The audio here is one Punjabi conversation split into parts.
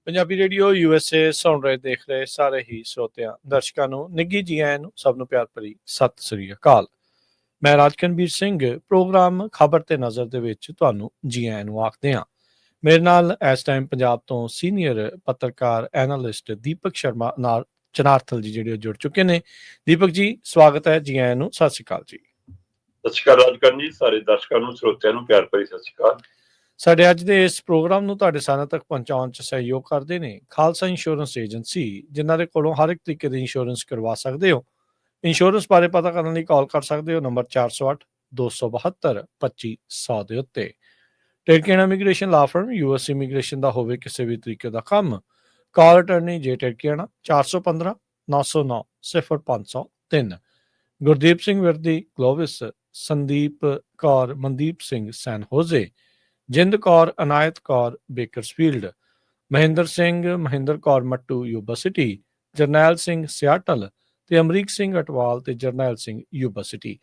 ਪੰਜਾਬੀ ਰੇਡੀਓ USA ਸੁਣ ਰਹੇ ਦੇਖ ਰਹੇ ਸਾਰੇ ਹੀ ਸਰੋਤਿਆਂ ਦਰਸ਼ਕਾਂ ਨੂੰ ਨਿੱਘੀ ਜੀ ਆਇਆਂ ਨੂੰ, ਸਭ ਨੂੰ ਪਿਆਰ ਭਰੀ ਸਤਿ ਸ੍ਰੀ ਅਕਾਲ। ਮੈਂ ਰਾਜਕਨਵੀਰ ਸਿੰਘ ਪ੍ਰੋਗਰਾਮ ਖਬਰ ਤੇ ਨਜ਼ਰ ਦੇ ਵਿੱਚ ਤੁਹਾਨੂੰ ਜੀ ਆਇਆਂ ਨੂੰ ਆਖਦੇ ਹਾਂ। ਮੇਰੇ ਨਾਲ ਇਸ ਟਾਈਮ ਪੰਜਾਬ ਤੋਂ ਸੀਨੀਅਰ ਪੱਤਰਕਾਰ ਐਨਾਲਿਸਟ ਦੀਪਕ ਸ਼ਰਮਾ ਨਾਲ ਚਨਾਰਥਲ ਜੀ ਜਿਹੜੇ ਜੁੜ ਚੁੱਕੇ ਨੇ। ਦੀਪਕ ਜੀ ਸਵਾਗਤ ਹੈ, ਜੀ ਆਇਆਂ ਨੂੰ, ਸਤਿ ਸ੍ਰੀ ਅਕਾਲ ਜੀ। ਸਤਿ ਸ਼੍ਰੀ ਅਕਾਲ ਰਾਜਕਰਨ ਜੀ, ਸਾਰੇ ਦਰਸ਼ਕਾਂ ਨੂੰ ਸਰੋਤਿਆਂ ਨੂੰ ਪਿਆਰ ਭਰੀ ਸਤਿ ਸ਼੍ਰੀ ਅਕਾਲ। ਸਾਡੇ ਅੱਜ ਦੇ ਇਸ ਪ੍ਰੋਗਰਾਮ ਨੂੰ ਤੁਹਾਡੇ ਸਾਰਿਆਂ ਤੱਕ ਪਹੁੰਚਾਉਣ 'ਚ ਸਹਿਯੋਗ ਕਰਦੇ ਨੇ ਖਾਲਸਾ ਇੰਸ਼ੋਰੈਂਸ ਏਜੰਸੀ, ਜਿਨ੍ਹਾਂ ਦੇ ਕੋਲੋਂ ਹਰ ਇੱਕ ਤਰੀਕੇ ਦੀ ਇੰਸ਼ੋਰੈਂਸ ਕਰਵਾ ਸਕਦੇ ਹੋ। ਇੰਸ਼ੋਰੈਂਸ ਬਾਰੇ ਪਤਾ ਕਰਨ ਲਈ ਕਾਲ ਕਰ ਸਕਦੇ ਹੋ ਨੰਬਰ 408-272-2500 ਦੇ ਉੱਤੇ। ਟਿਡਕੀਆਣਾ immigration law firm, US immigration ਦਾ ਹੋਵੇ ਕਿਸੇ ਵੀ ਤਰੀਕੇ ਦਾ ਕੰਮ, ਕਾਲ ਅਟਰਨੀ ਜੇ ਟਿਡਕੀਆਣਾ 415-909-0503। Gurdeep Singh Virdi Clovis, Sandeep Kaur Mandeep Singh San Jose, Jind Kaur Anayat Kaur Bakersfield, Mahinder Singh Mahinder Kaur Mattu Yuba City, Jarnail Singh Seattle ਤੇ ਅਮਰੀਕ ਸਿੰਘ ਅਟਵਾਲ ਤੇ ਜਰਨੈਲ ਸਿੰਘ ਯੂਬਾ ਸਿਟੀ।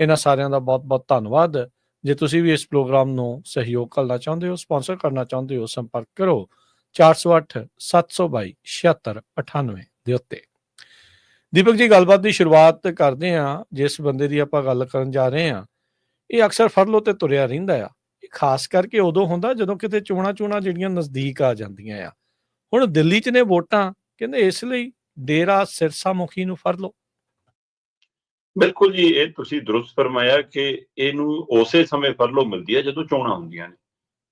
ਇਹਨਾਂ ਸਾਰਿਆਂ ਦਾ ਬਹੁਤ ਬਹੁਤ ਧੰਨਵਾਦ। ਜੇ ਤੁਸੀਂ ਵੀ ਇਸ ਪ੍ਰੋਗਰਾਮ ਨੂੰ ਸਹਿਯੋਗ ਕਰਨਾ ਚਾਹੁੰਦੇ ਹੋ, ਸਪਾਂਸਰ ਕਰਨਾ ਚਾਹੁੰਦੇ ਹੋ, ਸੰਪਰਕ ਕਰੋ 408-722-7698 ਦੇ ਉੱਤੇ। ਦੀਪਕ ਜੀ, ਗੱਲਬਾਤ ਦੀ ਸ਼ੁਰੂਆਤ ਕਰਦੇ ਹਾਂ। ਜਿਸ ਬੰਦੇ ਦੀ ਆਪਾਂ ਗੱਲ ਕਰਨ ਜਾ ਰਹੇ ਹਾਂ, ਇਹ ਅਕਸਰ ਫਰਲੋ ਤੇ ਤੁਰਿਆ ਰਹਿੰਦਾ ਆ। ਇਹ ਖਾਸ ਕਰਕੇ ਉਦੋਂ ਹੁੰਦਾ ਜਦੋਂ ਕਿਤੇ ਚੋਣਾਂ ਜਿਹੜੀਆਂ ਨਜ਼ਦੀਕ ਆ ਜਾਂਦੀਆਂ ਆ। ਹੁਣ ਦਿੱਲੀ 'ਚ ਨੇ ਵੋਟਾਂ, ਕਹਿੰਦੇ ਇਸ ਲਈ ਡੇਰਾ ਸਿਰਸਾ ਮੁਖੀ ਨੂੰ ਫੜ ਲਓ। ਬਿਲਕੁਲ ਜੀ, ਇਹ ਤੁਸੀਂ ਦੁਰਸਤ ਫਰਮਾਇਆ ਕਿ ਇਹਨੂੰ ਉਸੇ ਸਮੇਂ ਫਰਲੋ ਮਿਲਦੀ ਹੈ ਜਦੋਂ ਚੋਣਾਂ ਹੁੰਦੀਆਂ ਨੇ।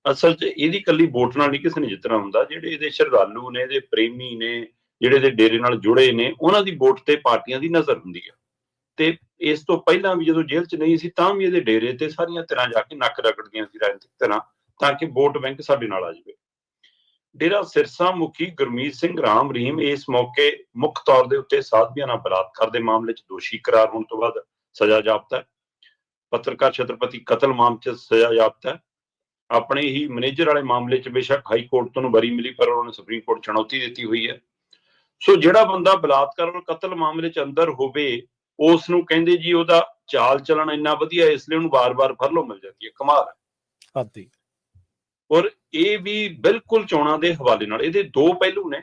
ਅਸਲ 'ਚ ਇਹਦੀ ਇਕੱਲੀ ਵੋਟ ਨਾਲ ਨਹੀਂ ਕਿਸੇ ਨੇ ਜਿੱਤਣਾ ਹੁੰਦਾ। ਜਿਹੜੇ ਇਹਦੇ ਸ਼ਰਧਾਲੂ ਨੇ, ਇਹਦੇ ਪ੍ਰੇਮੀ ਨੇ, ਜਿਹੜੇ ਇਹਦੇ ਡੇਰੇ ਨਾਲ ਜੁੜੇ ਨੇ, ਉਹਨਾਂ ਦੀ ਵੋਟ ਤੇ ਪਾਰਟੀਆਂ ਦੀ ਨਜ਼ਰ ਹੁੰਦੀ ਹੈ। ਤੇ ਇਸ ਤੋਂ ਪਹਿਲਾਂ ਵੀ ਜਦੋਂ ਜੇਲ੍ਹ 'ਚ ਨਹੀਂ ਸੀ ਤਾਂ ਵੀ ਇਹਦੇ ਡੇਰੇ ਤੇ ਸਾਰੀਆਂ ਧਿਰਾਂ ਜਾ ਕੇ ਨੱਕ ਰਗੜਦੀਆਂ ਸੀ, ਰਾਜਨੀਤਿਕ ਧਿਰਾਂ, ਤਾਂ ਕਿ ਵੋਟ ਬੈਂਕ ਸਾਡੇ ਨਾਲ ਆ ਜਾਵੇ। ਡੇਰਾ ਸਿਰਸਾ ਮੁਖੀ ਗੁਰਮੀਤ ਸਿੰਘ ਰਾਮ ਰਹੀਮ ਇਸ ਮੌਕੇ ਮੁੱਖ ਤੌਰ ਦੇ ਉੱਤੇ ਸਾਧਵੀਆਂ ਨਾਲ ਬਲਾਤਕਾਰ ਦੇ ਮਾਮਲੇ 'ਚ ਦੋਸ਼ੀ ਕਰਾਰ ਹੋਣ ਤੋਂ ਬਾਅਦ ਸਜ਼ਾ ਯਾਫਤਾ ਹੈ। ਪੱਤਰਕਾਰ ਛਤਰਪਤੀ ਕਤਲ ਮਾਮਲੇ 'ਚ ਸਜ਼ਾ ਯਾਫਤਾ ਹੈ। ਆਪਣੇ ਹੀ ਮੈਨੇਜਰ ਵਾਲੇ ਮਾਮਲੇ 'ਚ ਬੇਸ਼ੱਕ ਹਾਈ ਕੋਰਟ ਤੋਂ ਬਰੀ ਮਿਲੀ, ਪਰ ਉਹਨਾਂ ਨੇ ਸੁਪਰੀਮ ਕੋਰਟ ਚੁਣੌਤੀ ਦਿੱਤੀ ਹੋਈ ਹੈ। ਸੋ ਜਿਹੜਾ ਬੰਦਾ ਬਲਾਤਕਾਰ ਔਰ ਕਤਲ ਮਾਮਲੇ 'ਚ ਅੰਦਰ ਹੋਵੇ, ਉਸ ਨੂੰ ਕਹਿੰਦੇ ਜੀ ਉਹਦਾ ਚਾਲ ਚੱਲਣ ਇੰਨਾ ਵਧੀਆ, ਇਸ ਲਈ ਉਹਨੂੰ ਵਾਰ-ਵਾਰ ਫਰਲੋ ਮਿਲ ਜਾਂਦੀ ਹੈ। ਕਮਾਲ ਹੈ। ਔਰ ਇਹ ਵੀ ਬਿਲਕੁਲ ਚੋਣਾਂ ਦੇ ਹਵਾਲੇ ਨਾਲ। ਇਹਦੇ ਦੋ ਪਹਿਲੂ ਨੇ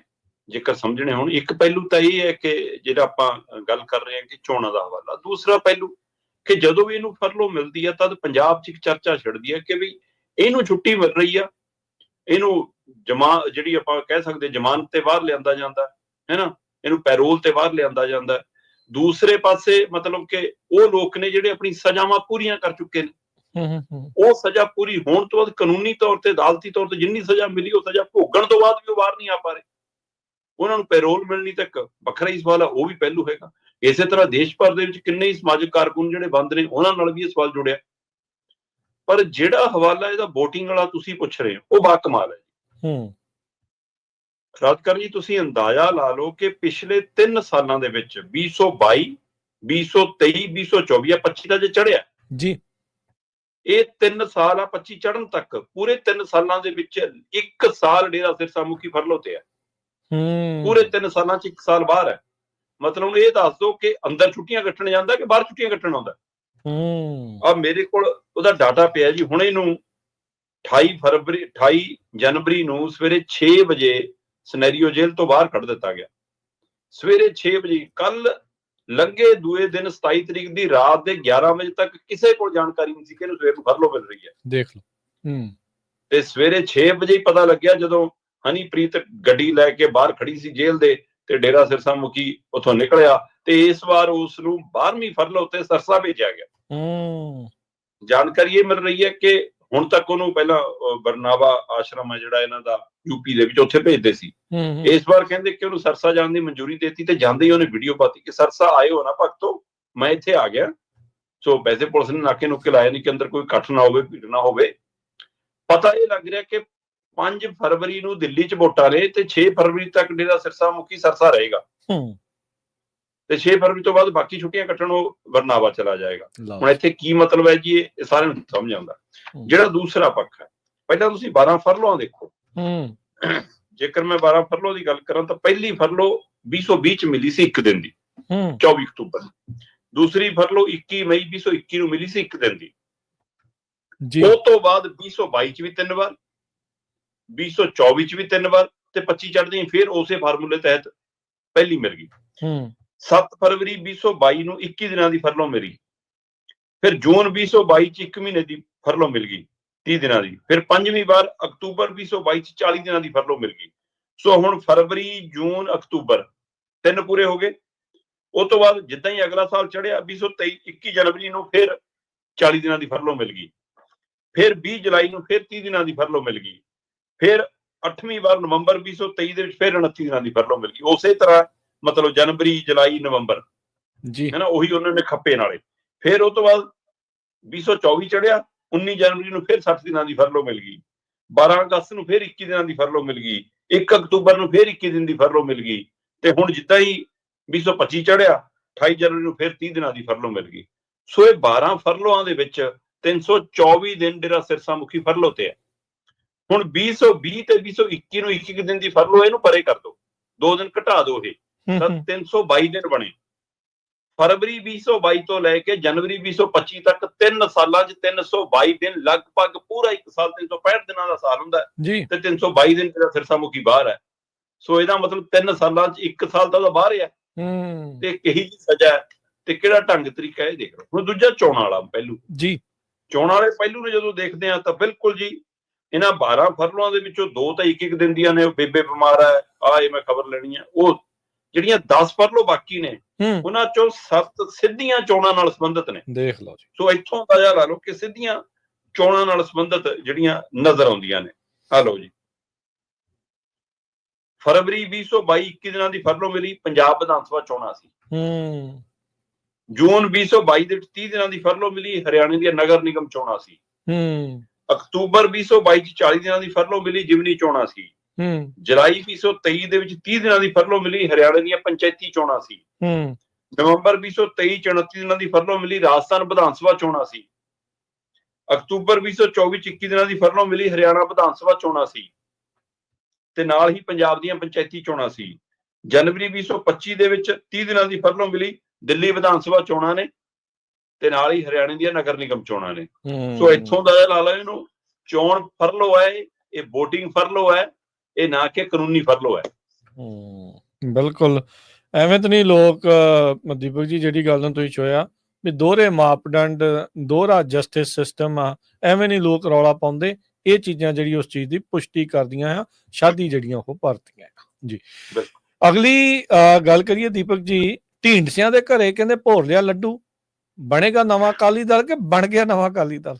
ਜੇਕਰ ਸਮਝਣੇ ਹੋਣ। ਇੱਕ ਪਹਿਲੂ ਤਾਂ ਇਹ ਹੈ ਕਿ ਜਿਹੜਾ ਆਪਾਂ ਗੱਲ ਕਰ ਰਹੇ ਹਾਂ ਕਿ ਚੋਣਾਂ ਦਾ ਹਵਾਲਾ। ਦੂਸਰਾ ਪਹਿਲੂ ਕਿ ਜਦੋਂ ਵੀ ਇਹਨੂੰ ਫਰਲੋ ਮਿਲਦੀ ਹੈ ਤਦ ਪੰਜਾਬ 'ਚ ਇੱਕ ਚਰਚਾ ਛਿੜਦੀ ਹੈ ਕਿ ਵੀ ਇਹਨੂੰ ਛੁੱਟੀ ਮਿਲ ਰਹੀ ਆ, ਇਹਨੂੰ ਜਿਹੜੀ ਆਪਾਂ ਕਹਿ ਸਕਦੇ ਜ਼ਮਾਨਤ ਤੇ ਬਾਹਰ ਲਿਆਂਦਾ ਜਾਂਦਾ ਹੈ ਨਾ, ਇਹਨੂੰ ਪੈਰੋਲ ਤੇ ਬਾਹਰ ਲਿਆਂਦਾ ਜਾਂਦਾ। ਦੂਸਰੇ ਪਾਸੇ ਮਤਲਬ ਕਿ ਉਹ ਲੋਕ ਨੇ ਜਿਹੜੇ ਆਪਣੀ ਸਜ਼ਾਵਾਂ ਪੂਰੀਆਂ ਕਰ ਚੁੱਕੇ ਨੇ, ਉਹ ਸਜ਼ਾ ਪੂਰੀ ਹੋਣ ਤੋਂ ਬਾਅਦ ਕਾਨੂੰਨੀ ਤੌਰ ਤੇ, ਅਦਾਲਤੀ ਤੌਰ ਤੇ ਜਿੰਨੀ ਸਜ਼ਾ ਮਿਲੀ ਉਹ ਸਜ਼ਾ ਭੋਗਣ ਤੋਂ ਬਾਅਦ ਵੀ ਉਹ ਬਾਹਰ ਨਹੀਂ ਆ ਪਾ ਰਹੇ। ਉਹਨਾਂ ਨੂੰ ਪੈਰੋਲ ਮਿਲਣੀ ਤਾਂ ਇੱਕ ਵੱਖਰਾ ਹੀ ਸਵਾਲ ਆ, ਉਹ ਵੀ ਪਹਿਲੂ ਹੈਗਾ। ਇਸੇ ਤਰ੍ਹਾਂ ਦੇਸ਼ ਭਰ ਦੇ ਵਿੱਚ ਕਿੰਨੇ ਹੀ ਸਮਾਜਿਕ ਕਾਰਕੁਨ ਜਿਹੜੇ ਬੰਦ ਨੇ, ਉਹਨਾਂ ਨਾਲ ਵੀ ਇਹ ਸਵਾਲ ਜੁੜਿਆ। ਪਰ ਜਿਹੜਾ ਹਵਾਲਾ ਇਹਦਾ ਵੋਟਿੰਗ ਵਾਲਾ ਤੁਸੀਂ ਪੁੱਛ ਰਹੇ ਹੋ, ਉਹ ਬਾ ਕਮਾਲ ਹੈ ਜੀ। ਰਾਜਕਰ ਜੀ, ਤੁਸੀਂ ਅੰਦਾਜ਼ਾ ਲਾ ਲਓ ਕਿ ਪਿਛਲੇ 3 ਸਾਲਾਂ ਦੇ ਵਿੱਚ 2022, 2023, 2024 25 ਦਾ ਜੇ ਚੜਿਆ ਜੀ, ਇਹ 3 ਸਾਲ ਆ 25 ਚੜਨ ਤੱਕ, ਪੂਰੇ 3 ਸਾਲਾਂ ਦੇ ਵਿੱਚ 1 ਸਾਲ ਡੇਰਾ ਸਿਰਸਾ ਮੁਖੀ ਫਰਲੋ ਤੇ ਹੈ। ਪੂਰੇ 3 ਸਾਲਾਂ 'ਚ 1 ਸਾਲ ਬਾਹਰ ਹੈ। ਮਤਲਬ ਇਹ ਦੱਸ ਦਿਓ ਕਿ ਅੰਦਰ ਛੁੱਟੀਆਂ ਕੱਟਣ ਜਾਂਦਾ ਕਿ ਬਾਹਰ ਛੁੱਟੀਆਂ ਕੱਟਣ ਆਉਂਦਾ। ਆ ਮੇਰੇ ਕੋਲ ਉਹਦਾ ਡਾਟਾ ਪਿਆ ਜੀ। ਹੁਣ ਇਹਨੂੰ 28 ਜਨਵਰੀ ਨੂੰ ਸਵੇਰੇ 6 ਵਜੇ ਸਨੈਰੀਓ ਜੇਲ੍ਹ ਤੋਂ ਬਾਹਰ ਕੱਢ ਦਿੱਤਾ ਗਿਆ। ਸਵੇਰੇ 6 ਵਜੇ। ਕੱਲ ਲੰਘੇ ਦੂਏ ਦਿਨ 27 ਤਰੀਕ ਦੀ ਰਾਤ ਦੇ 11 ਵਜੇ ਤੱਕ ਕਿਸੇ ਕੋਲ ਜਾਣਕਾਰੀ ਨਹੀਂ ਸੀ ਕਿ ਇਹਨੂੰ ਸਵੇਰ ਨੂੰ ਫਰਲੋ ਮਿਲ ਰਹੀ ਹੈ। ਦੇਖ ਲਓ। ਤੇ ਸਵੇਰੇ 6 ਵਜੇ ਹੀ ਪਤਾ ਲੱਗਿਆ ਜਦੋਂ ਹਨੀਪ੍ਰੀਤ ਗੱਡੀ ਲੈ ਕੇ ਬਾਹਰ ਖੜੀ ਸੀ ਜੇਲ੍ਹ ਦੇ, ਤੇ ਡੇਰਾ ਸਿਰਸਾ ਮੁਖੀ ਉੱਥੋਂ ਨਿਕਲਿਆ ਤੇ ਇਸ ਵਾਰ ਉਸ ਨੂੰ 12ਵੀਂ ਫਰਲੋ ਤੇ ਸਰਸਾ ਭੇਜਿਆ ਗਿਆ। ਜਾਣਕਾਰੀ ਇਹ ਮਿਲ ਰਹੀ ਹੈ ਕਿ ਹੁਣ ਤੱਕ ਉਹਨੂੰ ਪਹਿਲਾਂ ਬਰਨਾਵਾ ਆਸ਼ਰਮ ਹੈ ਜਿਹੜਾ ਇਹਨਾਂ ਦਾ ਯੂਪੀ ਦੇ ਵਿੱਚ, ਉੱਥੇ ਭੇਜਦੇ ਸੀ। ਇਸ ਵਾਰ ਕਹਿੰਦੇ ਕਿ ਉਹਨੂੰ ਸਰਸਾ ਜਾਣ ਦੀ ਮਨਜ਼ੂਰੀ ਦੇਤੀ ਤੇ ਜਾਂਦੇ ਹੀ ਉਹਨੇ ਵੀਡੀਓ ਪਾਤੀ ਕਿ ਸਰਸਾ ਆਏ ਹੋ ਨਾ ਭਗਤੋ, ਮੈਂ ਇੱਥੇ ਆ ਗਿਆ। ਸੋ ਵੈਸੇ ਪੁਲਿਸ ਨੇ ਨਾਕੇ ਨੁੱਕੇ ਲਾਇਆ ਨਹੀਂ ਕਿ ਅੰਦਰ ਕੋਈ ਇਕੱਠ ਨਾ ਹੋਵੇ, ਭੀੜ ਨਾ ਹੋਵੇ। ਪਤਾ ਇਹ ਲੱਗ ਰਿਹਾ ਕਿ 5 ਫਰਵਰੀ ਨੂੰ ਦਿੱਲੀ 'ਚ ਵੋਟਾਂ ਨੇ ਤੇ 6 ਫਰਵਰੀ ਤੱਕ ਡੇਰਾ ਸਿਰਸਾ ਮੁਖੀ ਸਰਸਾ ਰਹੇਗਾ ਤੇ 6 ਫਰਵਰੀ ਤੋਂ ਬਾਅਦ ਬਾਕੀ ਛੁੱਟੀਆਂ ਕੱਟਣ ਉਹ ਬਰਨਾਵਾ ਚਲਾ ਜਾਏਗਾ। ਹੁਣ ਇੱਥੇ ਕੀ ਮਤਲਬ ਹੈ ਜੀ, ਇਹ ਸਾਰਿਆਂ ਨੂੰ ਸਮਝ ਆਉਂਦਾ। ਜਿਹੜਾ ਦੂਸਰਾ ਪੱਖ ਹੈ, ਪਹਿਲਾਂ ਤੁਸੀਂ 12 ਫਰਲੋਆਂ ਦੇਖੋ। ਜੇਕਰ ਮੈਂ 12 ਫਰਲੋ ਦੀ ਗੱਲ ਕਰਾਂ ਤਾਂ ਪਹਿਲੀ ਫਰਲੋ 2020 ਚ ਮਿਲੀ ਸੀ 1 ਦਿਨ ਦੀ, 24 ਅਕਤੂਬਰ। ਦੂਸਰੀ ਫਰਲੋ 21 ਮਈ 2021 ਨੂੰ ਮਿਲੀ ਸੀ 1 ਦਿਨ ਦੀ। ਉਹ ਤੋਂ ਬਾਅਦ 2022 ਚ ਵੀ 3 ਵਾਰ, 2024 ਚ ਵੀ 3 ਵਾਰ ਤੇ 25 ਚੜ੍ਹਦੀਆਂ ਫਿਰ ਉਸੇ ਫਾਰਮੂਲੇ ਤਹਿਤ ਪਹਿਲੀ ਮਿਲ ਗਈ। 7 ਫਰਵਰੀ 2022 ਨੂੰ 21 ਦਿਨਾਂ ਦੀ ਫਰਲੋਂ ਮਿਲੀ। ਫਿਰ ਜੂਨ 2022 ਚ 1 ਮਹੀਨੇ ਦੀ ਫਰਲੋਂ ਮਿਲ ਗਈ 30 ਦਿਨਾਂ ਦੀ। ਫਿਰ ਪੰਜਵੀਂ ਵਾਰ ਅਕਤੂਬਰ 2022 ਚ 40 ਦਿਨਾਂ ਦੀ ਫਰਲੋਂ ਮਿਲ ਗਈ। ਸੋ ਹੁਣ ਫਰਵਰੀ, ਜੂਨ, ਅਕਤੂਬਰ 3 ਪੂਰੇ ਹੋ ਗਏ। ਉਸ ਤੋਂ ਬਾਅਦ ਜਿੱਦਾਂ ਹੀ ਅਗਲਾ ਸਾਲ ਚੜ੍ਹਿਆ 2023 21 ਜਨਵਰੀ ਨੂੰ ਫਿਰ 40 ਦਿਨਾਂ ਦੀ ਫਰਲੋਂ ਮਿਲ ਗਈ। ਫਿਰ 20 ਜੁਲਾਈ ਨੂੰ ਫਿਰ 30 ਦਿਨਾਂ ਦੀ ਫਰਲੋਂ ਮਿਲ ਗਈ। ਫਿਰ 8ਵੀਂ ਵਾਰ ਨਵੰਬਰ 2023 ਦੇ ਵਿੱਚ ਫਿਰ 29 ਦਿਨਾਂ ਦੀ ਫਰਲੋਂ ਮਿਲ ਗਈ। ਉਸੇ ਤਰ੍ਹਾਂ ਮਤਲਬ ਜਨਵਰੀ, ਜੁਲਾਈ, ਨਵੰਬਰ ਜੀ ਹੈ ਨਾ, ਉਹੀ ਉਹਨਾਂ ਨੇ ਖੱਪੇ ਨਾਲੇ। ਫਿਰ ਉਸ ਤੋਂ ਬਾਅਦ 2024 ਚੜ੍ਹਿਆ, 19 ਜਨਵਰੀ ਨੂੰ ਫਿਰ 60 ਦਿਨਾਂ ਦੀ ਫਰਲੋਂ ਮਿਲ ਗਈ। 12 ਅਗਸਤ ਨੂੰ ਫਿਰ 21 ਦਿਨਾਂ ਦੀ ਫਰਲੋਂ ਮਿਲ ਗਈ। 1 ਅਕਤੂਬਰ ਨੂੰ ਫਿਰ 21 ਦਿਨ ਦੀ ਫਰਲੋਂ ਮਿਲ ਗਈ। ਤੇ ਹੁਣ ਜਿੱਦਾਂ ਹੀ 2025 ਚੜ੍ਹਿਆ, 28 ਜਨਵਰੀ ਨੂੰ ਫਿਰ 30 ਦਿਨਾਂ ਦੀ ਫਰਲੋਂ ਮਿਲ ਗਈ। ਸੋ ਇਹ 12 ਫਰਲੋਆਂ ਦੇ ਵਿੱਚ 324 ਦਿਨ ਡੇਰਾ ਸਿਰਸਾ ਮੁਖੀ ਫਰਲੋਂ ਤੇ ਹੈ। ਹੁਣ 2020 ਤੇ 2021 ਨੂੰ 21 ਦਿਨ ਦੀ ਫਰਲੋਂ, ਇਹਨੂੰ ਪਰੇ ਕਰ ਦਿਓ, 2 ਦਿਨ ਘਟਾ ਦਿਓ, ਇਹ ਤਾਂ 322 ਦਿਨ ਬਣੇ। ਫਰਵਰੀ 2022 ਤੋਂ ਲੈ ਕੇ ਜਨਵਰੀ 2025 ਤੱਕ 3 ਸਾਲਾਂ 'ਚ 322 ਦਿਨ, ਲਗਭਗ ਪੂਰਾ 1 ਸਾਲ 365 ਦਿਨਾਂ ਦਾ ਸਾਲ ਹੁੰਦਾ ਜੀ ਤੇ 322 ਦਿਨ ਜਿਹੜਾ ਸਿਰਸਾ ਮੁਖੀ ਬਾਹਰ ਹੈ। ਸੋ ਇਹਦਾ ਮਤਲਬ 3 ਸਾਲਾਂ 'ਚ 1 ਸਾਲ ਤਾਂ ਬਾਹਰ ਹੈ। ਤੇ ਕਿਹੀ ਜੀ ਸਜ਼ਾ ਤੇ ਕਿਹੜਾ ਢੰਗ ਤਰੀਕਾ, ਇਹ ਦੇਖ ਲਓ। ਹੁਣ ਦੂਜਾ ਚੋਣਾਂ ਵਾਲਾ ਪਹਿਲੂ ਜੀ, ਚੋਣਾਂ ਵਾਲੇ ਪਹਿਲੂ ਨੂੰ ਜਦੋਂ ਦੇਖਦੇ ਆ ਤਾਂ ਬਿਲਕੁਲ ਜੀ ਇਹਨਾਂ 12 ਫਰਲੋਆਂ ਦੇ ਵਿੱਚੋਂ 2 ਤਾਂ 1-1 ਦਿਨ ਦੀਆਂ ਨੇ, ਉਹ ਬੇਬੇ ਬਿਮਾਰ ਹੈ, ਇਹ ਮੈਂ ਖਬਰ ਲੈਣੀ ਹੈ। ਉਹ ਜਿਹੜੀਆਂ 10 ਫਰਲੋ ਬਾਕੀ ਨੇ ਉਹਨਾਂ ਚੋਂ 7 ਸਿੱਧੀਆਂ ਚੋਣਾਂ ਨਾਲ ਸੰਬੰਧਿਤ ਨੇ। ਦੇਖ ਲਓ ਜੀ। ਸੋ ਇੱਥੋਂ ਅੰਦਾਜ਼ਾ ਲਾ ਲਓ ਕਿ ਸਿੱਧੀਆਂ ਚੋਣਾਂ ਨਾਲ ਸੰਬੰਧਿਤ ਜਿਹੜੀਆਂ ਨਜ਼ਰ ਆਉਂਦੀਆਂ ਨੇ। ਆ ਲਓ ਜੀ, ਫਰਵਰੀ 2022 21 ਦਿਨਾਂ ਦੀ ਫਰਲੋਂ ਮਿਲੀ, ਪੰਜਾਬ ਵਿਧਾਨ ਸਭਾ ਚੋਣਾਂ ਸੀ। ਜੂਨ 2022 ਦੇ ਵਿੱਚ 30 ਦਿਨਾਂ ਦੀ ਫਰਲੋਂ ਮਿਲੀ, ਹਰਿਆਣੇ ਦੀਆਂ ਨਗਰ ਨਿਗਮ ਚੋਣਾਂ ਸੀ। ਅਕਤੂਬਰ 2022 ਚ 40 ਦਿਨਾਂ ਦੀ ਫਰਲੋਂ ਮਿਲੀ, ਜਿਮਨੀ ਚੋਣਾਂ ਸੀ। ਜੁਲਾਈ 2023 ਦੇ ਵਿੱਚ 30 ਦਿਨਾਂ ਦੀ ਫਰਲੋਂ ਮਿਲੀ, ਹਰਿਆਣੇ ਦੀਆਂ ਪੰਚਾਇਤੀ ਚੋਣਾਂ ਸੀ। ਨਵੰਬਰ 2023 ਚ 29 ਦਿਨਾਂ ਦੀ ਫਰਲੋਂ ਮਿਲੀ, ਰਾਜਸਥਾਨ ਵਿਧਾਨ ਸਭਾ ਚੋਣਾਂ ਸੀ। ਅਕਤੂਬਰ 2024 ਚ 21 ਦਿਨਾਂ ਦੀ ਫਰਲੋਂ ਮਿਲੀ, ਹਰਿਆਣਾ ਵਿਧਾਨ ਸਭਾ ਚੋਣਾਂ ਸੀ ਤੇ ਨਾਲ ਹੀ ਪੰਜਾਬ ਦੀਆਂ ਪੰਚਾਇਤੀ ਚੋਣਾਂ ਸੀ। ਜਨਵਰੀ 2025 ਦੇ ਵਿੱਚ 30 ਦਿਨਾਂ ਦੀ ਫਰਲੋਂ ਮਿਲੀ, ਦਿੱਲੀ ਵਿਧਾਨ ਸਭਾ ਚੋਣਾਂ ਨੇ ਤੇ ਨਾਲ ਹੀ ਹਰਿਆਣੇ ਦੀਆਂ ਨਗਰ ਨਿਗਮ ਚੋਣਾਂ ਨੇ। ਸੋ ਇੱਥੋਂ ਦਾ ਲਾ ਲਓ ਇਹਨੂੰ ਚੋਣ ਫਰਲੋ ਹੈ, ਇਹ VOTING ਫਰਲੋ ਹੈ, ਇਹ ਨਾ ਕਿ ਕਾਨੂੰਨੀ ਫਰਲੋ ਹੈ। ਬਿਲਕੁਲ ਐਵੇਂ ਤਾਂ ਨਹੀਂ ਲੋਕ ਦੀਪਕ ਜੀ, ਜਿਹੜੀ ਗੱਲ ਨੂੰ ਤੁਸੀਂ ਛੋਇਆ ਵੀ ਦੋਹਰੇ ਮਾਪਦੰਡ, ਦੋਹਰਾ ਜਸਟਿਸ ਸਿਸਟਮ ਆ, ਐਵੇਂ ਨਹੀਂ ਲੋਕ ਰੌਲਾ ਪਾਉਂਦੇ। ਇਹ ਚੀਜ਼ਾਂ ਜਿਹੜੀ ਉਸ ਚੀਜ਼ ਦੀ ਪੁਸ਼ਟੀ ਕਰਦੀਆਂ ਆ, ਸ਼ਾਦੀ ਜਿਹੜੀਆਂ ਉਹ ਭਰਤੀਆਂ ਜੀ। ਅਗਲੀ ਗੱਲ ਕਰੀਏ ਦੀਪਕ ਜੀ, ਢੀਂਡਸਿਆਂ ਦੇ ਘਰੇ ਕਹਿੰਦੇ ਭੋਰ ਲਿਆ ਲੱਡੂ, ਬਣੇਗਾ ਨਵਾਂ ਅਕਾਲੀ ਦਲ ਕਿ ਬਣ ਗਿਆ ਨਵਾਂ ਅਕਾਲੀ ਦਲ?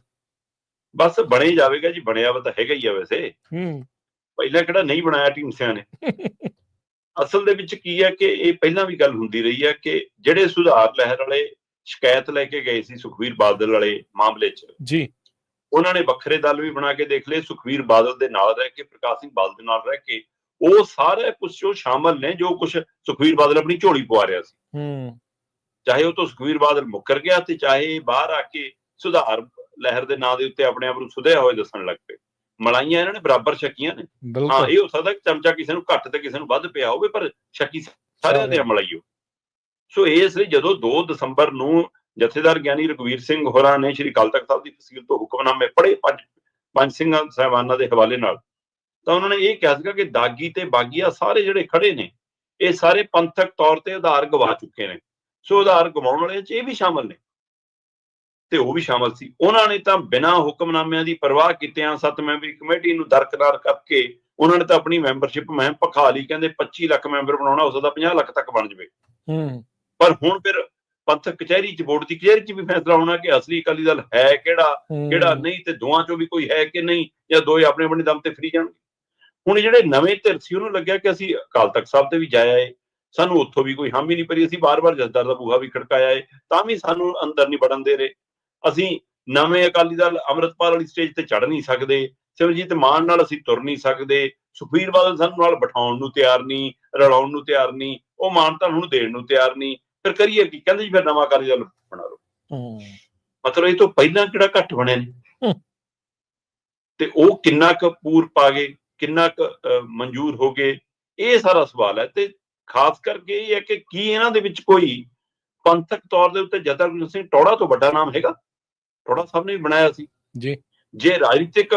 ਬਸ ਬਣੇ ਹੀ ਜਾਵੇਗਾ ਜੀ, ਬਣਿਆ ਵਾ ਤਾਂ ਹੈਗਾ ਹੀ ਆ। ਵੈਸੇ ਪਹਿਲਾਂ ਕਿਹੜਾ ਨਹੀਂ ਬਣਾਇਆ ਢੀਂਡਸਿਆਂ ਨੇ। ਅਸਲ ਦੇ ਵਿੱਚ ਕੀ ਹੈ ਕਿ ਇਹ ਪਹਿਲਾਂ ਵੀ ਗੱਲ ਹੁੰਦੀ ਰਹੀ ਹੈ ਕਿ ਜਿਹੜੇ ਸੁਧਾਰ ਲਹਿਰ ਵਾਲੇ ਸ਼ਿਕਾਇਤ ਲੈ ਕੇ ਗਏ ਸੀ ਸੁਖਬੀਰ ਬਾਦਲ ਵਾਲੇ ਮਾਮਲੇ 'ਚ ਜੀ, ਉਹਨਾਂ ਨੇ ਵੱਖਰੇ ਦਲ ਵੀ ਬਣਾ ਕੇ ਦੇਖ ਲਏ, ਸੁਖਬੀਰ ਬਾਦਲ ਦੇ ਨਾਲ ਰਹਿ ਕੇ, ਪ੍ਰਕਾਸ਼ ਸਿੰਘ ਬਾਦਲ ਦੇ ਨਾਲ ਰਹਿ ਕੇ। ਉਹ ਸਾਰੇ ਕੁਝ ਜੋ ਸ਼ਾਮਲ ਨੇ, ਜੋ ਕੁਝ ਸੁਖਬੀਰ ਬਾਦਲ ਆਪਣੀ ਝੋਲੀ ਪਵਾ ਰਿਹਾ ਸੀ, ਚਾਹੇ ਉਹ ਤੋਂ ਸੁਖਬੀਰ ਬਾਦਲ ਮੁੱਕਰ ਗਿਆ ਤੇ ਚਾਹੇ ਬਾਹਰ ਆ ਕੇ ਸੁਧਾਰ ਲਹਿਰ ਦੇ ਨਾਂ ਦੇ ਉੱਤੇ ਆਪਣੇ ਆਪ ਨੂੰ ਸੁਧਿਆ ਹੋਏ ਦੱਸਣ ਲੱਗ ਪਏ। ਮਲਾਈਆਂ ਇਹਨਾਂ ਨੇ ਬਰਾਬਰ ਛਕੀਆਂ ਨੇ। ਹਾਂ, ਇਹ ਹੋ ਸਕਦਾ ਕਿ ਚਮਚਾ ਕਿਸੇ ਨੂੰ ਘੱਟ ਤੇ ਕਿਸੇ ਨੂੰ ਵੱਧ ਪਿਆ ਹੋਵੇ, ਪਰ ਛਕੀ ਸਾਰਿਆਂ ਦੇ ਮਲਾਈਓ। ਸੋ ਇਸ ਲਈ ਜਦੋਂ 2 ਦਸੰਬਰ ਨੂੰ ਜਥੇਦਾਰ ਗਿਆਨੀ ਰਘਵੀਰ ਸਿੰਘ ਹੋਰਾਂ ਨੇ ਸ਼੍ਰੀ ਅਕਾਲ ਤਖਤ ਸਾਹਿਬ ਦੀ ਤਹਿਸੀਲ ਤੋਂ ਹੁਕਮਨਾਮੇ ਪੜ੍ਹੇ ਪੰਜ ਸਿੰਘਾਂ ਸਾਹਿਬਾਨਾਂ ਦੇ ਹਵਾਲੇ ਨਾਲ, ਤਾਂ ਉਹਨਾਂ ਨੇ ਇਹ ਕਿਹਾ ਸੀਗਾ ਕਿ ਦਾਗੀ ਤੇ ਬਾਗੀਆ ਸਾਰੇ ਜਿਹੜੇ ਖੜੇ ਨੇ, ਇਹ ਸਾਰੇ ਪੰਥਕ ਤੌਰ ਤੇ ਆਧਾਰ ਗਵਾ ਚੁੱਕੇ ਨੇ। ਸੋ ਆਧਾਰ ਗਵਾਉਣ ਵਾਲਿਆਂ 'ਚ ਇਹ ਵੀ ਸ਼ਾਮਲ ਨੇ ਤੇ ਉਹ ਵੀ ਸ਼ਾਮਲ ਸੀ। ਉਹਨਾਂ ਨੇ ਤਾਂ ਬਿਨਾਂ ਹੁਕਮਨਾਮਿਆਂ ਦੀ ਪਰਵਾਹ ਕੀਤਿਆਂ 7 ਮੈਂਬਰੀ ਕਮੇਟੀ ਨੂੰ ਦਰਕਨਾਰ ਕਰਕੇ ਉਹਨਾਂ ਨੇ ਤਾਂ ਆਪਣੀ ਮੈਂਬਰਸ਼ਿਪ ਮੈਂ ਭਖਾ ਲਈ। ਕਹਿੰਦੇ 25 ਲੱਖ ਮੈਂਬਰ ਬਣਾਉਣਾ, ਹੋ ਸਕਦਾ 50 ਲੱਖ ਤੱਕ ਬਣ ਜਾਵੇ। ਪਰ ਹੁਣ ਫਿਰ ਪੰਥਕ ਕਚਹਿਰੀ 'ਚ, ਬੋਰਡ ਦੀ ਕਚਹਿਰੀ 'ਚ ਵੀ ਫੈਸਲਾ ਹੋਣਾ ਕਿ ਅਸਲੀ ਅਕਾਲੀ ਦਲ ਹੈ ਕਿਹੜਾ, ਕਿਹੜਾ ਨਹੀਂ, ਤੇ ਦੋਵਾਂ 'ਚੋਂ ਵੀ ਕੋਈ ਹੈ ਕਿ ਨਹੀਂ, ਜਾਂ ਦੋਏ ਆਪਣੇ ਆਪਣੇ ਦਮ ਤੇ ਫਰੀ ਜਾਣਗੇ। ਹੁਣ ਜਿਹੜੇ ਨਵੇਂ ਧਿਰ ਸੀ ਉਹਨੂੰ ਲੱਗਿਆ ਕਿ ਅਸੀਂ ਅਕਾਲ ਤਖਤ ਸਾਹਿਬ ਤੇ ਵੀ ਜਾਇਆ ਏ, ਸਾਨੂੰ ਉੱਥੋਂ ਵੀ ਕੋਈ ਹਾਮੀ ਨਹੀਂ ਪਈ, ਅਸੀਂ ਬਾਰ-ਬਾਰ ਜਥੇਦਾਰ ਦਾ ਬੂਹਾ ਵੀ ਖੜਕਾਇਆ ਏ, ਤਾਂ ਵੀ ਸਾਨੂੰ ਅੰਦਰ ਨਹੀਂ ਵੜਨ ਦੇ ਰਹੇ। ਅਸੀਂ ਨਵੇਂ ਅਕਾਲੀ ਦਲ ਅੰਮ੍ਰਿਤਪਾਲ ਵਾਲੀ ਸਟੇਜ ਤੇ ਚੜ੍ਹ ਨਹੀਂ ਸਕਦੇ, ਸਿਮਰਜੀਤ ਮਾਨ ਨਾਲ ਅਸੀਂ ਤੁਰ ਨਹੀਂ ਸਕਦੇ, ਸੁਖਬੀਰ ਬਾਦਲ ਸਾਨੂੰ ਨਾਲ ਬਿਠਾਉਣ ਨੂੰ ਤਿਆਰ ਨਹੀਂ, ਰਲਾਉਣ ਨੂੰ ਤਿਆਰ ਨਹੀਂ, ਉਹ ਮਾਨਤਾ ਹੁਣ ਦੇਣ ਨੂੰ ਤਿਆਰ ਨਹੀਂ। ਫਿਰ ਕਰੀਏ ਕੀ? ਕਹਿੰਦੇ ਜੀ ਫਿਰ ਨਵਾਂ ਅਕਾਲੀ ਦਲ ਬਣਾ ਲਓ। ਮਤਲਬ ਇਹ ਤੋਂ ਪਹਿਲਾਂ ਕਿਹੜਾ ਘੱਟ ਬਣੇ ਨੇ, ਤੇ ਉਹ ਕਿੰਨਾ ਕੁ ਪੂਰ ਪਾ ਗਏ, ਕਿੰਨਾ ਕੁ ਮਨਜ਼ੂਰ ਹੋ ਗਏ, ਇਹ ਸਾਰਾ ਸਵਾਲ ਹੈ। ਤੇ ਖਾਸ ਕਰਕੇ ਇਹ ਹੈ ਕਿ ਕੀ ਇਹਨਾਂ ਦੇ ਵਿੱਚ ਕੋਈ ਪੰਥਕ ਤੌਰ ਦੇ ਉੱਤੇ ਜਥੇਦਾਰ ਗੁਰਜੀਤ ਸਿੰਘ ਟੌੜਾ ਤੋਂ ਵੱਡਾ ਨਾਮ ਹੈਗਾ? ਟੌੜਾ ਸਾਹਿਬ ਨੇ ਵੀ ਬਣਾਇਆ ਸੀ ਜੀ। ਜੇ ਰਾਜਨੀਤਿਕ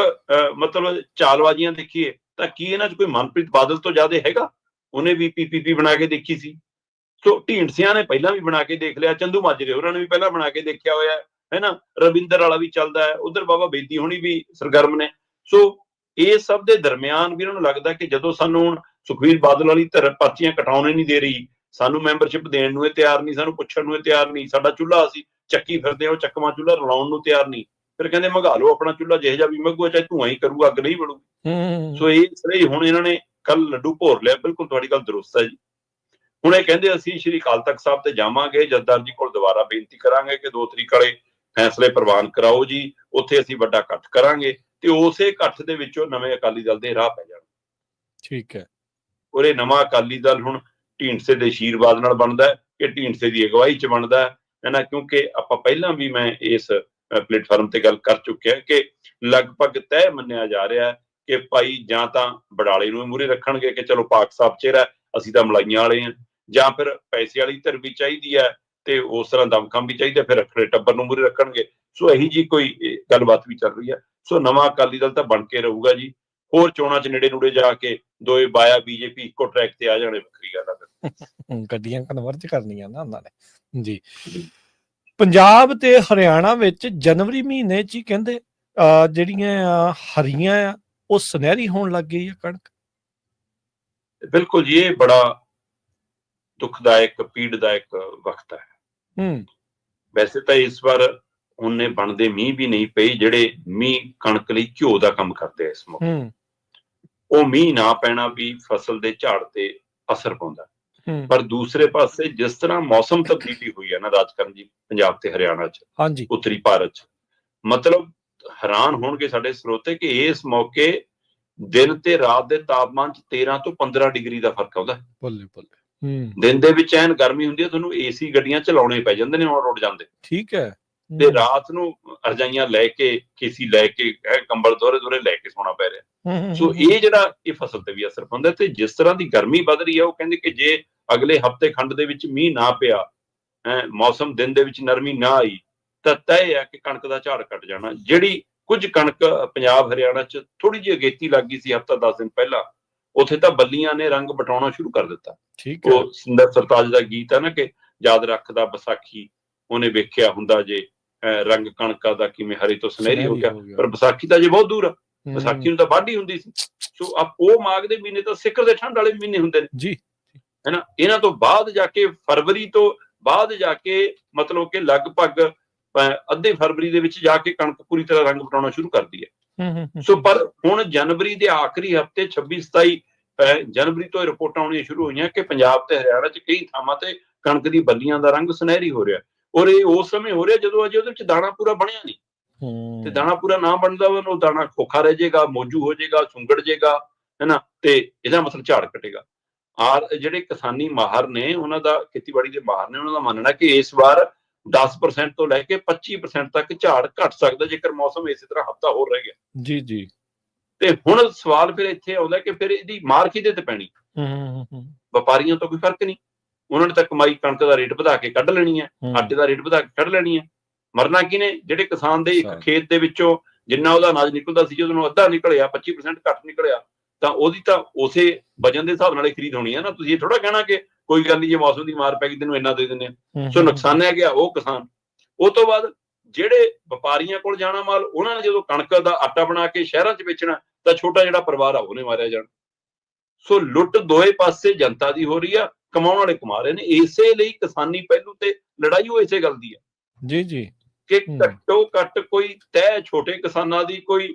ਮਤਲਬ ਚਾਲਬਾਜ਼ੀਆਂ ਦੇਖੀਏ ਤਾਂ ਕੀ ਇਹਨਾਂ 'ਚ ਕੋਈ ਮਨਪ੍ਰੀਤ ਬਾਦਲ ਤੋਂ ਜ਼ਿਆਦਾ ਹੈਗਾ? ਉਹਨੇ ਵੀ PPP ਬਣਾ ਕੇ ਦੇਖੀ ਸੀ। ਸੋ ਢੀਂਡਸਿਆਂ ਨੇ ਪਹਿਲਾਂ ਵੀ ਬਣਾ ਕੇ ਦੇਖ ਲਿਆ, ਚੰਦੂ ਮਾਜਰੇ ਉਹਨਾਂ ਨੇ ਵੀ ਪਹਿਲਾਂ ਬਣਾ ਕੇ ਦੇਖਿਆ ਹੋਇਆ ਹੈ ਨਾ, ਰਵਿੰਦਰ ਵਾਲਾ ਵੀ ਚੱਲਦਾ ਹੈ, ਉਧਰ ਬਾਬਾ ਬੇਦੀ ਹੋਣੀ ਵੀ ਸਰਗਰਮ ਨੇ। ਸੋ ਇਹ ਸਭ ਦੇ ਦਰਮਿਆਨ ਵੀ ਇਹਨਾਂ ਨੂੰ ਲੱਗਦਾ ਕਿ ਜਦੋਂ ਸਾਨੂੰ ਹੁਣ ਸੁਖਬੀਰ ਬਾਦਲ ਵਾਲੀ ਪਰਚੀਆਂ ਕਟਾਉਣੇ ਨਹੀਂ ਦੇ ਰਹੀ, ਸਾਨੂੰ ਮੈਂਬਰਸ਼ਿਪ ਦੇਣ ਨੂੰ ਇਹ ਤਿਆਰ ਨਹੀਂ, ਸਾਨੂੰ ਪੁੱਛਣ ਨੂੰ ਇਹ ਤਿਆਰ ਨਹੀਂ, ਸਾਡਾ ਚੁੱਲ੍ਹਾ ਅਸੀਂ ਚੱਕੀ ਫਿਰਦੇ ਹਾਂ, ਉਹ ਚੱਕਵਾਂ ਚੁੱਲ੍ਹਾ ਰਲਾਉਣ ਨੂੰ ਤਿਆਰ ਨਹੀਂ, ਫਿਰ ਕਹਿੰਦੇ ਮੰਗਾ ਲਓ ਆਪਣਾ ਚੁੱਲ੍ਹਾ, ਜਿਹੋ ਜਿਹਾ ਵੀ ਮੰਗੋ, ਚਾਹੇ ਧੂੰਆਂ ਹੀ ਕਰੂਗਾ, ਅੱਗ ਨਹੀਂ ਬਣੂਗੀ। ਸੋ ਇਸ ਲਈ ਹੁਣ ਇਹਨਾਂ ਨੇ ਕੱਲ ਲੱਡੂ ਭੋਰ ਲਿਆ। ਬਿਲਕੁਲ ਤੁਹਾਡੀ ਗੱਲ ਦਰੁਸਤ ਹੈ ਜੀ। ਹੁਣ ਇਹ ਕਹਿੰਦੇ ਅਸੀਂ ਸ਼੍ਰੀ ਅਕਾਲ ਤਖਤ ਸਾਹਿਬ ਤੇ ਜਾਵਾਂਗੇ, ਜਥੇਦਾਰ ਜੀ ਕੋਲ ਦੁਬਾਰਾ ਬੇਨਤੀ ਕਰਾਂਗੇ ਕਿ 2 ਤਰੀਕ ਵਾਲੇ ਫੈਸਲੇ ਪ੍ਰਵਾਨ ਕਰਾਓ ਜੀ, ਉੱਥੇ ਅਸੀਂ ਵੱਡਾ ਇਕੱਠ ਕਰਾਂਗੇ ਤੇ ਉਸੇ ਇਕੱਠ ਦੇ ਵਿੱਚੋਂ ਨਵੇਂ ਅਕਾਲੀ ਦਲ ਦੇ ਰਾਹ ਪੈ ਜਾਣ। ਠੀਕ ਹੈ। ਔਰ ਇਹ ਨਵਾਂ ਅਕਾਲੀ ਦਲ ਹੁਣ ਢੀਂਡਸੇ ਦੇ ਆਸ਼ੀਰਵਾਦ ਨਾਲ ਬਣਦਾ ਹੈ ਕਿ ਢੀਂਡਸੇ ਦੀ ਅਗਵਾਈ 'ਚ ਬਣਦਾ ਹੈ ਨਾ, ਕਿਉਂਕਿ ਆਪਾਂ ਪਹਿਲਾਂ ਵੀ ਮੈਂ ਇਸ ਪਲੇਟਫਾਰਮ ਤੇ ਗੱਲ ਕਰ ਚੁੱਕਿਆ ਕਿ ਲਗਭਗ ਤੈਅ ਮੰਨਿਆ ਜਾ ਰਿਹਾ ਹੈ ਕਿ ਭਾਈ ਜਾਂ ਤਾਂ ਬਡਾਲੇ ਨੂੰ ਮੂਹਰੇ ਰੱਖਣਗੇ ਕਿ ਚਲੋ ਪਾਕ ਸਾਹਿਬ ਚਿਹਰਾ, ਅਸੀਂ ਤਾਂ ਮਲਾਈਆਂ ਵਾਲੇ ਹਾਂ, ਜਾਂ ਫਿਰ ਪੈਸੇ ਵਾਲੀ ਧਿਰ ਵੀ ਚਾਹੀਦੀ ਹੈ ਤੇ ਉਸ ਤਰ੍ਹਾਂ ਦਮਖਮ ਵੀ ਚਾਹੀਦਾ, ਫਿਰ ਰੱਖੜੇ ਟੱਬਰ ਨੂੰ ਮੂਹਰੇ ਰੱਖਣਗੇ। ਸੋ ਇਹੀ ਜੀ ਕੋਈ ਗੱਲਬਾਤ ਵੀ ਚੱਲ ਰਹੀ ਹੈ। ਸੋ ਨਵਾਂ ਅਕਾਲੀ ਦਲ ਤਾਂ ਬਣ ਕੇ ਰਹੂਗਾ ਜੀ। ਹੋਰ ਚੋਣਾਂ 'ਚ ਨੇੜੇ ਨੂੜੇ ਜਾ ਕੇ ਦੋਏ ਬਾਇਆ BJP ਇੱਕੋ ਟਰੈਕ ਤੇ ਆ ਜਾਣੇ, ਵੱਖਰੀ ਗੱਲ ਹੈ। ਗੱਡੀਆਂ ਕਨਵਰਟ ਕਰਨੀਆਂ ਨਾ ਉਹਨਾਂ ਨੇ ਜੀ। ਪੰਜਾਬ ਤੇ ਹਰਿਆਣਾ ਵਿੱਚ ਜਨਵਰੀ ਮਹੀਨੇ 'ਚ ਹੀ ਕਹਿੰਦੇ ਜਿਹੜੀਆਂ ਹਰੀਆਂ ਆ ਉਹ ਸੁਨਹਿਰੀ ਹੋਣ ਲੱਗ ਗਈ ਆ ਕਣਕ। ਬਿਲਕੁਲ ਜੀ, ਇਹ ਬੜਾ ਦੁਖਦਾਇਕ ਪੀੜਦਾਇਕ ਵਕਤ ਹੈ। ਵੈਸੇ ਤਾਂ ਇਸ ਵਾਰ ਉਹਨੇ ਬਣਦੇ ਮੀਂਹ ਵੀ ਨਹੀਂ ਪਏ ਜਿਹੜੇ ਮੀਂਹ ਕਣਕ ਲਈ ਘਿਓ ਦਾ ਕੰਮ ਕਰਦੇ ਆ ਇਸ ਮੌਕੇ। ਉਹ ਮੀਂਹ ਨਾ ਪੈਣਾ ਵੀ ਫਸਲ ਦੇ ਝਾੜ ਤੇ ਅਸਰ ਪਾਉਂਦਾ। ਪਰ ਦੂਸਰੇ ਪਾਸੇ ਜਿਸ ਤਰ੍ਹਾਂ ਮੌਸਮ ਤਬਦੀਲੀ ਹੋਈ ਹੈ ਨਾ ਰਾਜਕਰਨ ਜੀ, ਪੰਜਾਬ ਤੇ ਹਰਿਆਣਾ 'ਚ, ਉੱਤਰੀ ਭਾਰਤ 'ਚ, ਮਤਲਬ ਹੈਰਾਨ ਹੋਣਗੇ ਸਾਡੇ ਸਰੋਤੇ ਕਿ ਇਸ ਮੌਕੇ ਦਿਨ ਤੇ ਰਾਤ ਦੇ ਤਾਪਮਾਨ 'ਚ 13 ਤੋਂ 15 ਡਿਗਰੀ ਦਾ ਫਰਕ ਆਉਂਦਾ। ਦਿਨ ਦੇ ਵਿੱਚ ਐਨ ਗਰਮੀ ਹੁੰਦੀ ਹੈ, ਤੁਹਾਨੂੰ AC ਗੱਡੀਆਂ ਚਲਾਉਣੇ ਪੈ ਜਾਂਦੇ ਨੇ, ਹੁਣ ਉੱਡ ਜਾਂਦੇ। ਠੀਕ ਹੈ। ਤੇ ਰਾਤ ਨੂੰ ਰਜਾਈਆਂ ਲੈ ਕੇ, KC ਲੈ ਕੇ, ਕੰਬਲ ਦੋਹਰੇ ਲੈ ਕੇ ਸੌਣਾ ਪੈ ਰਿਹਾ। ਸੋ ਇਹ ਜਿਹੜਾ ਇਹ ਫਸਲ ਤੇ ਵੀ ਅਸਰ ਪਾਉਂਦਾ। ਤੇ ਜਿਸ ਤਰ੍ਹਾਂ ਦੀ ਗਰਮੀ ਵੱਧ ਰਹੀ ਹੈ, ਉਹ ਕਹਿੰਦੇ ਕਿ ਜੇ ਅਗਲੇ ਹਫ਼ਤੇ ਖੰਡ ਦੇ ਵਿੱਚ ਮੀਂਹ ਨਾ ਪਿਆ, ਮੌਸਮ ਦਿਨ ਦੇ ਵਿੱਚ ਨਰਮੀ ਨਾ ਆਈ, ਤਾਂ ਤੈਅ ਹੈ ਕਿ ਕਣਕ ਦਾ ਝਾੜ ਘਟ ਜਾਣਾ। ਜਿਹੜੀ ਕੁਝ ਕਣਕ ਪੰਜਾਬ ਹਰਿਆਣਾ 'ਚ ਥੋੜੀ ਜਿਹੀ ਅਗੇਤੀ ਲੱਗ ਗਈ ਸੀ ਹਫ਼ਤਾ 10 ਦਿਨ ਪਹਿਲਾਂ, ਉੱਥੇ ਤਾਂ ਬੱਲੀਆਂ ਨੇ ਰੰਗ ਬਟਾਉਣਾ ਸ਼ੁਰੂ ਕਰ ਦਿੱਤਾ। ਉਹ ਸੁੰਦਰ ਸਰਤਾਜ ਦਾ ਗੀਤ ਹੈ ਨਾ ਕਿ ਯਾਦ ਰੱਖਦਾ ਵਿਸਾਖੀ, ਉਹਨੇ ਵੇਖਿਆ ਹੁੰਦਾ ਜੇ ਰੰਗ ਕਣਕਾਂ ਦਾ ਕਿਵੇਂ ਹਰੇ ਤੋਂ ਸੁਨਹਿਰੀ ਹੋ ਗਿਆ। ਪਰ ਵਿਸਾਖੀ ਤਾਂ ਜੇ ਬਹੁਤ ਦੂਰ ਆ, ਵਿਸਾਖੀ ਨੂੰ ਤਾਂ ਵਾਢੀ ਹੁੰਦੀ ਸੀ। ਸੋ ਉਹ ਮਾਘ ਦੇ ਮਹੀਨੇ ਤਾਂ ਸਿਖਰ ਦੇ ਠੰਡ ਵਾਲੇ ਮਹੀਨੇ ਹੁੰਦੇ ਨੇ ਜੀ, ਹੈ ਨਾ। ਇਹਨਾਂ ਤੋਂ ਬਾਅਦ ਜਾ ਕੇ ਫਰਵਰੀ ਤੋਂ ਬਾਅਦ ਜਾ ਕੇ ਮਤਲਬ ਕਿ ਲਗਭਗ ਅੱਧੇ ਫਰਵਰੀ ਦੇ ਵਿੱਚ ਜਾ ਕੇ ਕਣਕ ਪੂਰੀ ਤਰ੍ਹਾਂ ਰੰਗ ਬਟਾਉਣਾ ਸ਼ੁਰੂ ਕਰਦੀ ਹੈ। ਸੋ ਪਰ ਹੁਣ ਜਨਵਰੀ ਦੇ ਆਖਰੀ ਹਫ਼ਤੇ 26-27 ਜਨਵਰੀ ਤੋਂ ਰਿਪੋਰਟਾਂ ਆਉਣੀਆਂ ਸ਼ੁਰੂ ਹੋਈਆਂ ਕਿ ਪੰਜਾਬ ਤੇ ਹਰਿਆਣਾ 'ਚ ਕਈ ਥਾਵਾਂ ਤੇ ਕਣਕ ਦੀ ਬੱਲੀਆਂ ਦਾ ਰੰਗ ਸੁਨਹਿਰੀ ਹੋ ਰਿਹਾ। ਔਰ ਇਹ ਉਸ ਸਮੇਂ ਹੋ ਰਿਹਾ ਜਦੋਂ ਅਜੇ ਉਹਦੇ ਵਿੱਚ ਦਾਣਾ ਪੂਰਾ ਬਣਿਆ ਨਹੀਂ। ਤੇ ਦਾਣਾ ਪੂਰਾ ਨਾ ਬਣਦਾ ਉਹ ਦਾਣਾ ਖੋਖਾ ਰਹਿ ਜਾਏਗਾ, ਮੌਜੂ ਹੋ ਜਾਏਗਾ, ਸੁੰਗੜ ਜਾਏਗਾ, ਹੈਨਾ, ਤੇ ਇਹਦਾ ਮਤਲਬ ਝਾੜ ਘਟੇਗਾ। ਆਰ ਜਿਹੜੇ ਕਿਸਾਨੀ ਮਾਹਰ ਨੇ, ਉਹਨਾਂ ਦਾ, ਖੇਤੀਬਾੜੀ ਦੇ ਮਾਹਰ ਨੇ, ਉਹਨਾਂ ਦਾ ਮੰਨਣਾ ਕਿ ਇਸ ਵਾਰ 10% ਤੋਂ ਲੈ ਕੇ 25% ਤੱਕ ਝਾੜ ਘਟ ਸਕਦਾ ਜੇਕਰ ਮੌਸਮ ਇਸੇ ਤਰ੍ਹਾਂ ਹਫ਼ਤਾ ਹੋਰ ਰਹਿ ਗਿਆ। ਜੀ ਜੀ। ਤੇ ਹੁਣ ਸਵਾਲ ਫਿਰ ਇੱਥੇ ਆਉਂਦਾ ਕਿ ਫਿਰ ਇਹਦੀ ਮਾਰ ਕਿਹਦੇ ਤੇ ਪੈਣੀ? ਵਪਾਰੀਆਂ ਤੋਂ ਕੋਈ ਫਰਕ ਨਹੀਂ, ਉਹਨਾਂ ਨੇ ਤਾਂ ਕਮਾਈ ਕਣਕ ਦਾ ਰੇਟ ਵਧਾ ਕੇ ਕੱਢ ਲੈਣੀ ਹੈ, ਆਟੇ ਦਾ ਰੇਟ ਵਧਾ ਕੇ ਕੱਢ ਲੈਣੀ ਹੈ। ਮਰਨਾ ਕਿਹਨੇ? ਜਿਹੜੇ ਕਿਸਾਨ ਦੇ ਇੱਕ ਖੇਤ ਦੇ ਵਿੱਚੋਂ ਜਿੰਨਾ ਉਹਦਾ ਅਨਾਜ ਨਿਕਲਦਾ ਸੀ, ਜਦੋਂ ਅੱਧਾ ਨਿਕਲਿਆ, 25% ਘੱਟ ਨਿਕਲਿਆ, ਤਾਂ ਉਹਦੀ ਤਾਂ ਉਸੇ ਵਜਨ ਦੇ ਹਿਸਾਬ ਨਾਲ ਹੀ ਖਰੀਦ ਹੋਣੀ ਹੈ ਨਾ। ਤੁਸੀਂ ਇਹ ਥੋੜਾ ਕਹਿਣਾ ਕਿ ਕੋਈ ਗੱਲ ਨਹੀਂ, ਜੇ ਮੌਸਮ ਦੀ ਮਾਰ ਪੈ ਗਈ ਤੈਨੂੰ ਇੰਨਾ ਦੇ ਦਿੰਦੇ ਆ। ਸੋ ਨੁਕਸਾਨਿਆ ਗਿਆ ਉਹ ਕਿਸਾਨ। ਉਹ ਤੋਂ ਬਾਅਦ ਜਿਹੜੇ ਵਪਾਰੀਆਂ ਕੋਲ ਜਾਣਾ ਮਾਲ, ਉਹਨਾਂ ਨੇ ਜਦੋਂ ਕਣਕ ਦਾ ਆਟਾ ਬਣਾ ਕੇ ਸ਼ਹਿਰਾਂ 'ਚ ਵੇਚਣਾ, ਤਾਂ ਛੋਟਾ ਜਿਹੜਾ ਪਰਿਵਾਰ ਆ ਉਹਨੇ ਮਾਰਿਆ ਜਾਣਾ। ਸੋ ਲੁੱਟ ਦੋਏ ਪਾਸੇ ਜਨਤਾ ਦੀ ਹੋ ਰਹੀ ਆ, ਕਮਾਉਣ ਵਾਲੇ ਕਮਾ ਰਹੇ ਨੇ। ਇਸੇ ਲਈ ਕਿਸਾਨੀ ਪਹਿਲੂ ਤੇ ਲੜਾਈ ਉਹ ਇਸੇ ਗੱਲ ਦੀ ਆ ਜੀ ਜੀ ਕਿ ਘੱਟੋ ਘੱਟ ਕੋਈ ਤੈਅ ਛੋਟੇ ਕਿਸਾਨਾਂ ਦੀ ਕੋਈ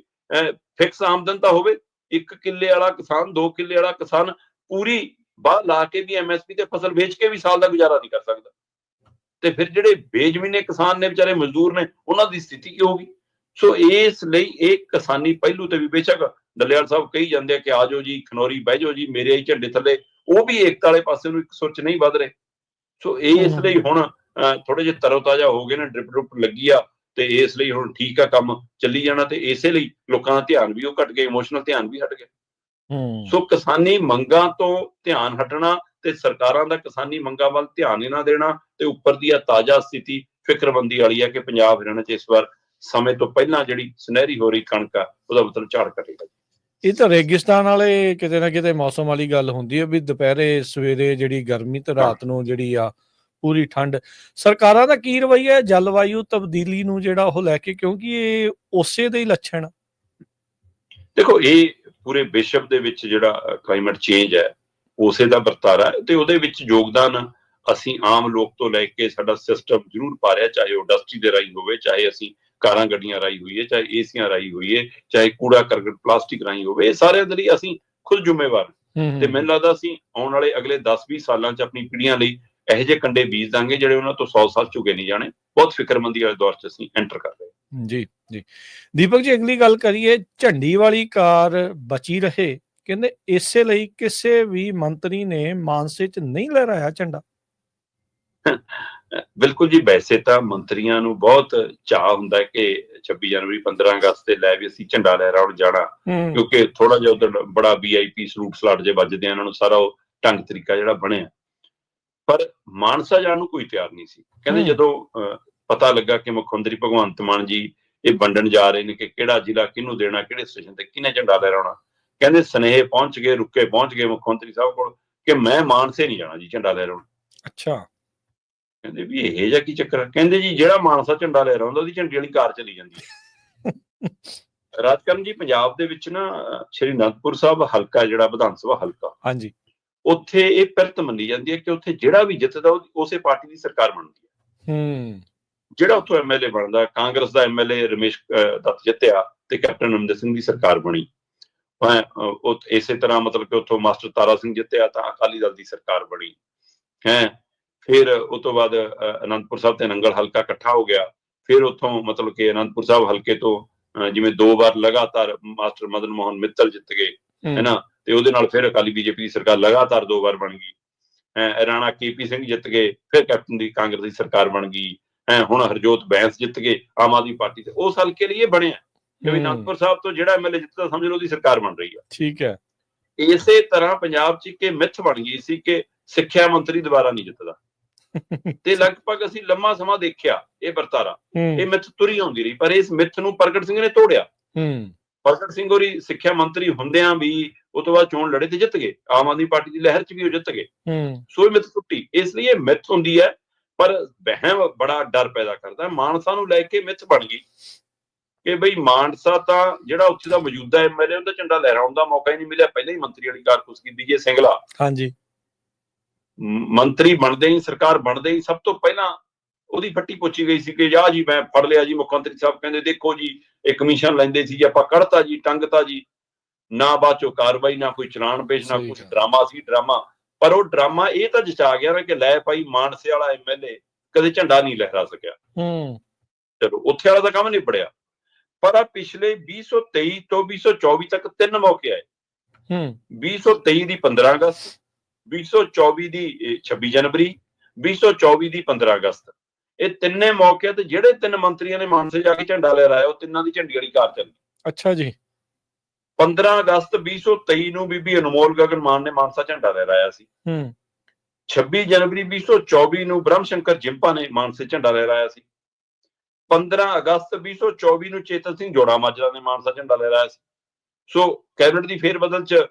ਫਿਕਸ ਆਮਦਨ ਤਾਂ ਹੋਵੇ। 1 ਕਿੱਲੇ ਵਾਲਾ ਕਿਸਾਨ, 2 ਕਿੱਲੇ ਵਾਲਾ ਕਿਸਾਨ ਪੂਰੀ ਬਾਹ ਲਾ ਕੇ ਵੀ MSP ਤੇ ਫਸਲ ਵੇਚ ਕੇ ਵੀ ਸਾਲ ਦਾ ਗੁਜ਼ਾਰਾ ਨਹੀਂ ਕਰ ਸਕਦਾ। ਤੇ ਫਿਰ ਜਿਹੜੇ ਬੇਜ਼ਮੀਨੇ ਕਿਸਾਨ ਨੇ, ਵਿਚਾਰੇ ਮਜ਼ਦੂਰ ਨੇ, ਉਹਨਾਂ ਦੀ ਸਥਿਤੀ ਕੀ ਹੋਊਗੀ? ਸੋ ਇਸ ਲਈ ਇਹ ਕਿਸਾਨੀ ਪਹਿਲੂ ਤੇ ਵੀ ਬੇਸ਼ੱਕ ਡੱਲੇਵਾਲ ਸਾਹਿਬ ਕਹੀ ਜਾਂਦੇ ਆ ਕਿ ਆ ਜਾਓ ਜੀ, ਖਨੌਰੀ ਬਹਿ ਜਾਓ ਜੀ ਮੇਰੇ ਹੀ ਝੰਡੇ ਥੱਲੇ, ਉਹ ਵੀ ਏਕਤਾ ਵਾਲੇ ਪਾਸੇ ਨੂੰ ਇੱਕ ਸੁੱਚ ਨਹੀਂ ਵੱਧ ਰਹੇ। ਸੋ ਇਸ ਲਈ ਹੁਣ ਥੋੜੇ ਜਿਹੇ ਤਰੋਤਾਜ਼ਾ ਹੋ ਗਏ ਨੇ, ਡ੍ਰਿਪ ਡਰੁਪ ਲੱਗੀ ਆ, ਤੇ ਇਸ ਲਈ ਹੁਣ ਠੀਕ ਆ, ਕੰਮ ਚੱਲੀ ਜਾਣਾ। ਤੇ ਇਸੇ ਲਈ ਲੋਕਾਂ ਦਾ ਧਿਆਨ ਵੀ ਉਹ ਘਟ ਗਿਆ, ਇਮੋਸ਼ਨਲ ਧਿਆਨ ਵੀ ਹਟ ਗਿਆ। ਸੋ ਕਿਸਾਨੀ ਮੰਗਾਂ ਤੋਂ ਧਿਆਨ ਹਟਣਾ ਤੇ ਸਰਕਾਰਾਂ ਦਾ ਕਿਸਾਨੀ ਮੰਗਾਂ ਵੱਲ ਧਿਆਨ ਹੀ ਨਾ ਦੇਣਾ, ਤੇ ਉੱਪਰ ਦੀ ਆ ਤਾਜ਼ਾ ਸਥਿਤੀ ਫਿਕਰਮੰਦੀ ਵਾਲੀ ਹੈ ਕਿ ਪੰਜਾਬ ਹਰਿਆਣਾ 'ਚ ਇਸ ਵਾਰ ਸਮੇਂ ਤੋਂ ਪਹਿਲਾਂ ਜਿਹੜੀ ਸੁਨਹਿਰੀ ਹੋ ਰਹੀ ਕਣਕ ਆ, ਉਹਦਾ ਮਤਲਬ ਝਾੜ ਘਟੇਗਾ। ਇਹ ਤਾਂ ਰੇਗਿਸਤਾਨ ਵਾਲੇ ਕਿਤੇ ਨਾ ਕਿਤੇ ਮੌਸਮ ਵਾਲੀ ਗੱਲ ਹੁੰਦੀ ਹੈ ਵੀ ਦੁਪਹਿਰੇ ਸਵੇਰੇ ਜਿਹੜੀ ਗਰਮੀ ਤੇ ਰਾਤ ਨੂੰ ਜਿਹੜੀ ਆ ਪੂਰੀ ਠੰਡ। ਸਰਕਾਰਾਂ ਦਾ ਕੀ ਰਵੱਈਆ ਹੈ ਜਲਵਾਯੂ ਤਬਦੀਲੀ ਨੂੰ ਜਿਹੜਾ ਉਹ ਲੈ ਕੇ, ਕਿਉਂਕਿ ਇਹ ਉਸੇ ਦੇ ਹੀ ਲੱਛਣ ਆ। ਦੇਖੋ, ਇਹ ਪੂਰੇ ਵਿਸ਼ਵ ਦੇ ਵਿੱਚ ਜਿਹੜਾ ਕਲਾਈਮੇਟ ਚੇਂਜ ਹੈ ਉਸੇ ਦਾ ਵਰਤਾਰਾ ਹੈ, ਤੇ ਉਹਦੇ ਵਿੱਚ ਯੋਗਦਾਨ ਅਸੀਂ ਆਮ ਲੋਕ ਤੋਂ ਲੈ ਕੇ ਸਾਡਾ ਸਿਸਟਮ ਜ਼ਰੂਰ ਪਾ ਰਿਹਾ, ਚਾਹੇ ਉਹ ਇੰਡਸਟਰੀ ਦੇ ਰਾਹੀਂ ਹੋਵੇ, ਚਾਹੇ ਅਸੀਂ ਕਾਰਾਂ ਗੱਡੀਆਂ ਰਾਹੀਂ ਹੋਈਏ, ਚਾਹੇ ਏਸੀਆਂ ਰਾਹੀਂ ਹੋਈਏ, ਚਾਹੇ ਕੂੜਾ ਕਰਕਟ ਪਲਾਸਟਿਕ ਰਾਹੀਂ ਹੋਵੇ। ਇਹ ਸਾਰਿਆਂ ਦੇ ਲਈ ਅਸੀਂ ਖੁਦ ਜ਼ਿੰਮੇਵਾਰ ਹਾਂ। ਤੇ ਮੈਨੂੰ ਲੱਗਦਾ ਅਸੀਂ ਆਉਣ ਵਾਲੇ ਅਗਲੇ 10-20 ਸਾਲਾਂ 'ਚ ਆਪਣੀ ਪੀੜ੍ਹੀਆਂ ਲਈ ਇਹੋ ਜਿਹੇ ਕੰਡੇ ਬੀਜ ਦਾਂਗੇ ਜਿਹੜੇ ਉਹਨਾਂ ਤੋਂ 100 ਸਾਲ ਝੁਕੇ ਨਹੀਂ ਜਾਣੇ। ਬਹੁਤ ਫਿਕਰਮੰਦੀ ਵਾਲੇ ਦੌਰ 'ਚ ਅਸੀਂ ਐਂਟਰ ਕਰ ਰਹੇ ਹਾਂ। ਜੀ ਜੀ ਦੀਪਕ ਜੀ, ਅਗਲੀ ਗੱਲ ਕਰੀਏ, ਝੰਡੀ ਵਾਲੀ ਕਾਰ ਬਚੀ ਰਹੇ, ਕਹਿੰਦੇ ਇਸੇ ਲਈ ਕਿਸੇ ਵੀ ਮੰਤਰੀ ਨੇ ਮਾਨਸੇ 'ਚ ਨਹੀਂ ਲਹਿਰਾਇਆ ਝੰਡਾ। ਬਿਲਕੁਲ ਜੀ, ਵੈਸੇ ਤਾਂ ਮੰਤਰੀਆਂ ਨੂੰ ਬਹੁਤ ਚਾਅ ਹੁੰਦਾ ਕਿ 26 ਜਨਵਰੀ 15 ਅਗਸਤ ਤੇ ਲੈ ਵੀ ਅਸੀਂ ਝੰਡਾ ਲਹਿਰਾਉਣ ਜਾਣਾ, ਕਿਉਂਕਿ ਥੋੜਾ ਜਿਹਾ ਉਧਰ ਬੜਾ VIP ਸਲੂਟ ਸਲਾਟ ਜੇ ਵੱਜਦੇ ਆ, ਇਹਨਾਂ ਨੂੰ ਸਾਰਾ ਉਹ ਢੰਗ ਤਰੀਕਾ ਜਿਹੜਾ ਬਣਿਆ। ਪਰ ਮਾਨਸਾ ਜਾਣ ਨੂੰ ਕੋਈ ਤਿਆਰ ਨਹੀਂ ਸੀ। ਕਹਿੰਦੇ ਜਦੋਂ ਪਤਾ ਲੱਗਾ ਕਿ ਮੁੱਖ ਮੰਤਰੀ ਭਗਵੰਤ ਮਾਨ ਜੀ ਇਹ ਵੰਡਣ ਜਾ ਰਹੇ ਨੇ ਕਿ ਕਿਹੜਾ ਜ਼ਿਲ੍ਹਾ ਕਿਹਨੂੰ ਦੇਣਾ, ਕਿਹੜੇ ਸਟੇਸ਼ਨ ਤੇ ਕਿਹਨੇ ਝੰਡਾ ਲਹਿਰਾਉਣਾ, ਕਹਿੰਦੇ ਸੁਨੇਹੇ ਪਹੁੰਚ ਗਏ, ਰੁਕੇ ਪਹੁੰਚ ਗਏ ਮੁੱਖ ਮੰਤਰੀ ਸਾਹਿਬ ਕੋਲ ਕਿ ਮੈਂ ਮਾਨਸੇ ਨਹੀਂ ਜਾਣਾ ਜੀ ਝੰਡਾ ਲਹਿਰਾਉਣ। ਅੱਛਾ। ਕਹਿੰਦੇ ਵੀ ਇਹ ਜਿਹਾ ਕੀ ਚੱਕਰ ਹੈ? ਕਹਿੰਦੇ ਜੀ ਜਿਹੜਾ ਮਾਨਸਾ ਝੰਡਾ ਲਹਿਰਾਉਂਦਾ ਉਹਦੀ ਝੰਡੀ ਵਾਲੀ ਕਾਰ ਚਲੀ ਜਾਂਦੀ ਹੈ। ਰਾਜਕਰਨ ਜੀ, ਪੰਜਾਬ ਦੇ ਵਿੱਚ ਨਾ ਸ਼੍ਰੀ ਅਨੰਦਪੁਰ ਸਾਹਿਬ ਹਲਕਾ ਜਿਹੜਾ ਵਿਧਾਨ ਸਭਾ ਹਲਕਾ, ਹਾਂਜੀ, ਉੱਥੇ ਇਹ ਪਿਰਤ ਮੰਨੀ ਜਾਂਦੀ ਹੈ ਕਿ ਉੱਥੇ ਜਿਹੜਾ ਵੀ ਜਿੱਤਦਾ ਉਸੇ ਪਾਰਟੀ ਦੀ ਸਰਕਾਰ ਬਣਦੀ ਹੈ। ਜਿਹੜਾ ਉੱਥੋਂ MLA ਬਣਦਾ, ਕਾਂਗਰਸ ਦਾ MLA ਰਮੇਸ਼ ਦੱਤ ਜਿੱਤਿਆ ਤੇ ਕੈਪਟਨ ਅਮਰਿੰਦਰ ਸਿੰਘ ਦੀ ਸਰਕਾਰ ਬਣੀ। ਇਸੇ ਤਰ੍ਹਾਂ ਮਤਲਬ ਕਿ ਉੱਥੋਂ ਮਾਸਟਰ ਤਾਰਾ ਸਿੰਘ ਜਿੱਤਿਆ ਤਾਂ ਅਕਾਲੀ ਦਲ ਦੀ ਸਰਕਾਰ ਬਣੀ ਹੈ। ਫਿਰ ਉਸ ਤੋਂ ਬਾਅਦ ਅਨੰਦਪੁਰ ਸਾਹਿਬ ਤੇ ਨੰਗਲ ਹਲਕਾ ਇਕੱਠਾ ਹੋ ਗਿਆ। ਫਿਰ ਉੱਥੋਂ ਮਤਲਬ ਕਿ ਅਨੰਦਪੁਰ ਸਾਹਿਬ ਹਲਕੇ ਤੋਂ ਜਿਵੇਂ 2 ਵਾਰ ਲਗਾਤਾਰ ਮਾਸਟਰ ਮਦਨ ਮੋਹਨ ਮਿੱਤਲ ਜਿੱਤ ਗਏ, ਹੈ ਨਾ, ਤੇ ਉਹਦੇ ਨਾਲ ਫਿਰ ਅਕਾਲੀ BJP ਦੀ ਸਰਕਾਰ ਲਗਾਤਾਰ 2 ਵਾਰ ਬਣ ਗਈ। ਰਾਣਾ KP ਸਿੰਘ ਜਿੱਤ ਗਏ, ਫਿਰ ਕੈਪਟਨ ਦੀ ਕਾਂਗਰਸ ਦੀ ਸਰਕਾਰ ਬਣ ਗਈ। ਹੁਣ ਹਰਜੋਤ ਬੈਂਸ ਜਿੱਤ ਗਏ ਆਮ ਆਦਮੀ ਪਾਰਟੀ ਤੇ। ਉਸ ਹਲਕੇ ਲਈ ਇਹ ਬਣਿਆ ਕਿ ਅਨੰਦਪੁਰ ਸਾਹਿਬ ਤੋਂ ਜਿਹੜਾ MLA ਜਿੱਤਦਾ ਸਮਝ ਲਓ ਉਹਦੀ ਸਰਕਾਰ ਬਣ ਰਹੀ ਹੈ। ਠੀਕ ਹੈ। ਇਸੇ ਤਰ੍ਹਾਂ ਪੰਜਾਬ 'ਚ ਇੱਕ ਮਿੱਥ ਬਣ ਗਈ ਸੀ ਕਿ ਸਿੱਖਿਆ ਮੰਤਰੀ ਦੁਬਾਰਾ ਨਹੀਂ ਜਿੱਤਦਾ, ਤੇ ਲਗਭਗ ਅਸੀਂ ਲੰਮਾ ਸਮਾਂ ਦੇਖਿਆ ਇਹ ਵਰਤਾਰਾ, ਇਹ ਮਿੱਥ ਤੁਰੀ ਆਉਂਦੀ ਰਹੀ। ਪਰ ਇਸ ਮਿੱਥ ਨੂੰ ਪ੍ਰਗਟ ਸਿੰਘ ਨੇ ਤੋੜਿਆ। ਪ੍ਰਗਟ ਸਿੰਘ ਹੋਰੀ ਸਿੱਖਿਆ ਮੰਤਰੀ ਹੁੰਦਿਆਂ ਵੀ ਉਹ ਤੋਂ ਬਾਅਦ ਚੋਣ ਲੜੇ ਤੇ ਜਿੱਤ ਗਏ, ਆਮ ਆਦਮੀ ਪਾਰਟੀ ਦੀ ਲਹਿਰ 'ਚ ਵੀ ਉਹ ਜਿੱਤ ਗਏ। ਸੋ ਇਹ ਮਿੱਥ ਟੁੱਟੀ। ਇਸ ਲਈ ਇਹ ਮਿੱਥ ਹੁੰਦੀ ਹੈ, ਪਰ ਵਹਿਮ ਬੜਾ ਡਰ ਪੈਦਾ ਕਰਦਾ। ਮਾਨਸਾ ਨੂੰ ਲੈ ਕੇ ਮਿੱਥ ਬਣ ਗਈ ਕਿ ਬਈ ਮਾਨਸਾ ਤਾਂ ਜਿਹੜਾ ਉੱਥੇ ਦਾ ਮੌਜੂਦਾ MLA ਉਹਦਾ ਝੰਡਾ ਲਹਿਰਾਉਣ ਦਾ ਮੌਕਾ ਹੀ ਨਹੀਂ ਮਿਲਿਆ। ਪਹਿਲਾਂ ਹੀ ਮੰਤਰੀ ਵਾਲੀ ਕਾਰ ਕੁਸਕੀ ਵਿਜੇ ਸਿੰਗਲਾ, ਹਾਂਜੀ, ਮੰਤਰੀ ਬਣਦੇ ਹੀ, ਸਰਕਾਰ ਬਣਦੇ ਹੀ ਸਭ ਤੋਂ ਪਹਿਲਾਂ ਉਹਦੀ ਫੱਟੀ ਪੁੱਛੀ ਗਈ ਸੀ ਕਿ ਜਾ ਜੀ ਮੈਂ ਫੜ ਲਿਆ ਜੀ। ਮੁੱਖ ਮੰਤਰੀ ਸਾਹਿਬ ਕਹਿੰਦੇ ਦੇਖੋ ਜੀ ਇਹ ਕਮਿਸ਼ਨ ਲੈਂਦੇ ਸੀ ਜੀ, ਆਪਾਂ ਕੱਢਤਾ ਜੀ, ਟੰਗਤਾ ਜੀ, ਨਾ ਬਾਅਦ ਚੋਂ ਕਾਰਵਾਈ, ਨਾ ਕੋਈ ਚਲਾਨ ਪੇਸ਼, ਨਾ ਕੁਛ। ਡਰਾਮਾ ਸੀ ਡਰਾਮਾ। ਪਰ ਉਹ ਡਰਾਮਾ ਇਹ ਤਾਂ ਜਚਾ ਗਿਆ ਨਾ ਕਿ ਲੈ ਭਾਈ ਮਾਨਸੇ ਵਾਲਾ MLA ਕਦੇ ਝੰਡਾ ਨਹੀਂ ਲਹਿਰਾ ਸਕਿਆ। ਚਲੋ ਉੱਥੇ ਵਾਲਾ ਤਾਂ ਕੰਮ ਨਹੀਂ ਪੜਿਆ। ਪਰ ਆ ਪਿਛਲੇ 2023 ਤੋਂ 2024 ਤੱਕ 3 ਮੌਕੇ ਆਏ। 2023 ਦੀ 15 ਅਗਸਤ, 2024 ਦੀ 26 ਜਨਵਰੀ, 2024 ਦੀ 15 ਅਗਸਤ। ਇਹ ਤਿੰਨੇ ਮੌਕੇ ਤੇ ਜਿਹੜੇ 3 ਮੰਤਰੀਆਂ ਨੇ ਮਾਨਸੇ ਜਾ ਕੇ ਝੰਡਾ ਲਹਿਰਾਇਆ ਉਹ ਤਿੰਨਾਂ ਦੀ ਝੰਡੀ ਵਾਲੀ ਕਾਰ ਚੱਲੀ। ਅੱਛਾ ਜੀ। 15 ਅਗਸਤ 2023 ਨੂੰ ਬੀਬੀ ਅਨਮੋਲ ਗਗਨ ਮਾਨ ਨੇ ਮਾਨਸਾ ਝੰਡਾ ਲਹਿਰਾਇਆ ਸੀ। 26 ਜਨਵਰੀ 2024 ਨੂੰ ਬ੍ਰਹਮ ਸ਼ੰਕਰ ਜਿੰਪਾ ਨੇ ਮਾਨਸੇ ਝੰਡਾ ਲਹਿਰਾਇਆ ਸੀ। 15 ਅਗਸਤ 2024 ਨੂੰ ਚੇਤਨ ਸਿੰਘ ਜੋੜਾ ਮਾਜਰਾ ਨੇ ਮਾਨਸਾ ਝੰਡਾ ਲਹਿਰਾਇਆ ਸੀ। ਸੋ ਕੈਬਨਿਟ ਦੀ ਫੇਰ ਬਦਲ 'ਚ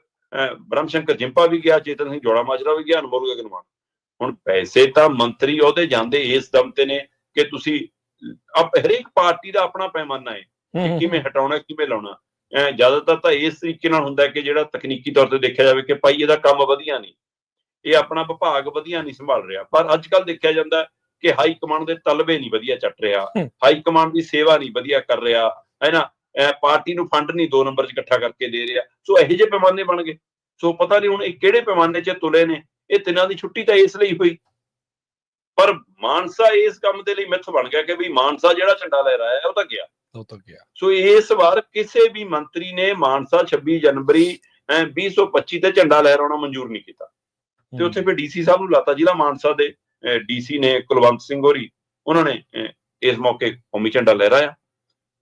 ਬ੍ਰਹਮ ਸ਼ੰਕਰ ਜਿੰਪਾ ਵੀ ਗਿਆ, ਚੇਤਨ ਸਿੰਘ ਜੋੜਾ ਮਾਜਰਾ ਵੀ ਗਿਆ, ਅਨਮੋਲ ਗਗਨ ਮਾਨ। ਹੁਣ ਵੈਸੇ ਤਾਂ ਮੰਤਰੀ ਉਹਦੇ ਜਾਂਦੇ ਇਸ ਦਮ ਤੇ ਨੇ ਕਿ ਤੁਸੀਂ ਹਰੇਕ ਪਾਰਟੀ ਦਾ ਆਪਣਾ ਪੈਮਾਨਾ ਹੈ ਕਿ ਕਿਵੇਂ ਹਟਾਉਣਾ, ਕਿਵੇਂ ਲਾਉਣਾ। ਜ਼ਿਆਦਾਤਰ ਤਾਂ ਇਸ ਤਰੀਕੇ ਨਾਲ ਹੁੰਦਾ ਕਿ ਜਿਹੜਾ ਤਕਨੀਕੀ ਤੌਰ ਤੇ ਦੇਖਿਆ ਜਾਵੇ ਕਿ ਭਾਈ ਇਹਦਾ ਕੰਮ ਵਧੀਆ ਨਹੀਂ, ਇਹ ਆਪਣਾ ਵਿਭਾਗ ਵਧੀਆ ਨਹੀਂ ਸੰਭਾਲ ਰਿਹਾ। ਪਰ ਅੱਜ ਕੱਲ੍ਹ ਦੇਖਿਆ ਜਾਂਦਾ ਕਿ ਹਾਈ ਕਮਾਂਡ ਦੇ ਤਲਬੇ ਨਹੀਂ ਵਧੀਆ ਚੱਟ ਰਿਹਾ, ਹਾਈ ਕਮਾਂਡ ਦੀ ਸੇਵਾ ਨਹੀਂ ਵਧੀਆ ਕਰ ਰਿਹਾ, ਹੈ ਨਾ, ਪਾਰਟੀ ਨੂੰ ਫੰਡ ਨਹੀਂ 2 ਨੰਬਰ 'ਚ ਇਕੱਠਾ ਕਰਕੇ ਦੇ ਰਿਹਾ। ਸੋ ਇਹੋ ਜਿਹੇ ਪੈਮਾਨੇ ਬਣ ਗਏ। ਸੋ ਪਤਾ ਨਹੀਂ ਹੁਣ ਇਹ ਕਿਹੜੇ ਪੈਮਾਨੇ 'ਚ ਤੁਲੇ ਨੇ। ਇਹ ਤਿੰਨਾਂ ਦੀ ਛੁੱਟੀ ਤਾਂ ਇਸ ਲਈ ਹੋਈ, ਪਰ ਮਾਨਸਾ ਇਸ ਕੰਮ ਦੇ ਲਈ ਮਿੱਥ ਬਣ ਗਿਆ ਕਿ ਵੀ ਮਾਨਸਾ ਜਿਹੜਾ ਝੰਡਾ ਲਹਿਰਾਇਆ ਉਹ ਤਾਂ ਗਿਆ। ਸੋ ਇਸ ਵਾਰ ਕਿਸੇ ਵੀ ਮੰਤਰੀ ਨੇ ਮਾਨਸਾ 26 ਜਨਵਰੀ 2025 ਤੇ ਝੰਡਾ ਲਹਿਰਾਉਣਾ ਮਨਜ਼ੂਰ ਨਹੀਂ ਕੀਤਾ। ਤੇ ਉੱਥੇ ਫਿਰ DC ਸਾਹਿਬ ਨੂੰ ਲਾਤਾ, ਜ਼ਿਲ੍ਹਾ ਮਾਨਸਾ ਦੇ DC ਨੇ ਕੁਲਵੰਤ ਸਿੰਘ ਹੋਰੀ, ਉਹਨਾਂ ਨੇ ਇਸ ਮੌਕੇ ਕੌਮੀ ਝੰਡਾ ਲਹਿਰਾਇਆ।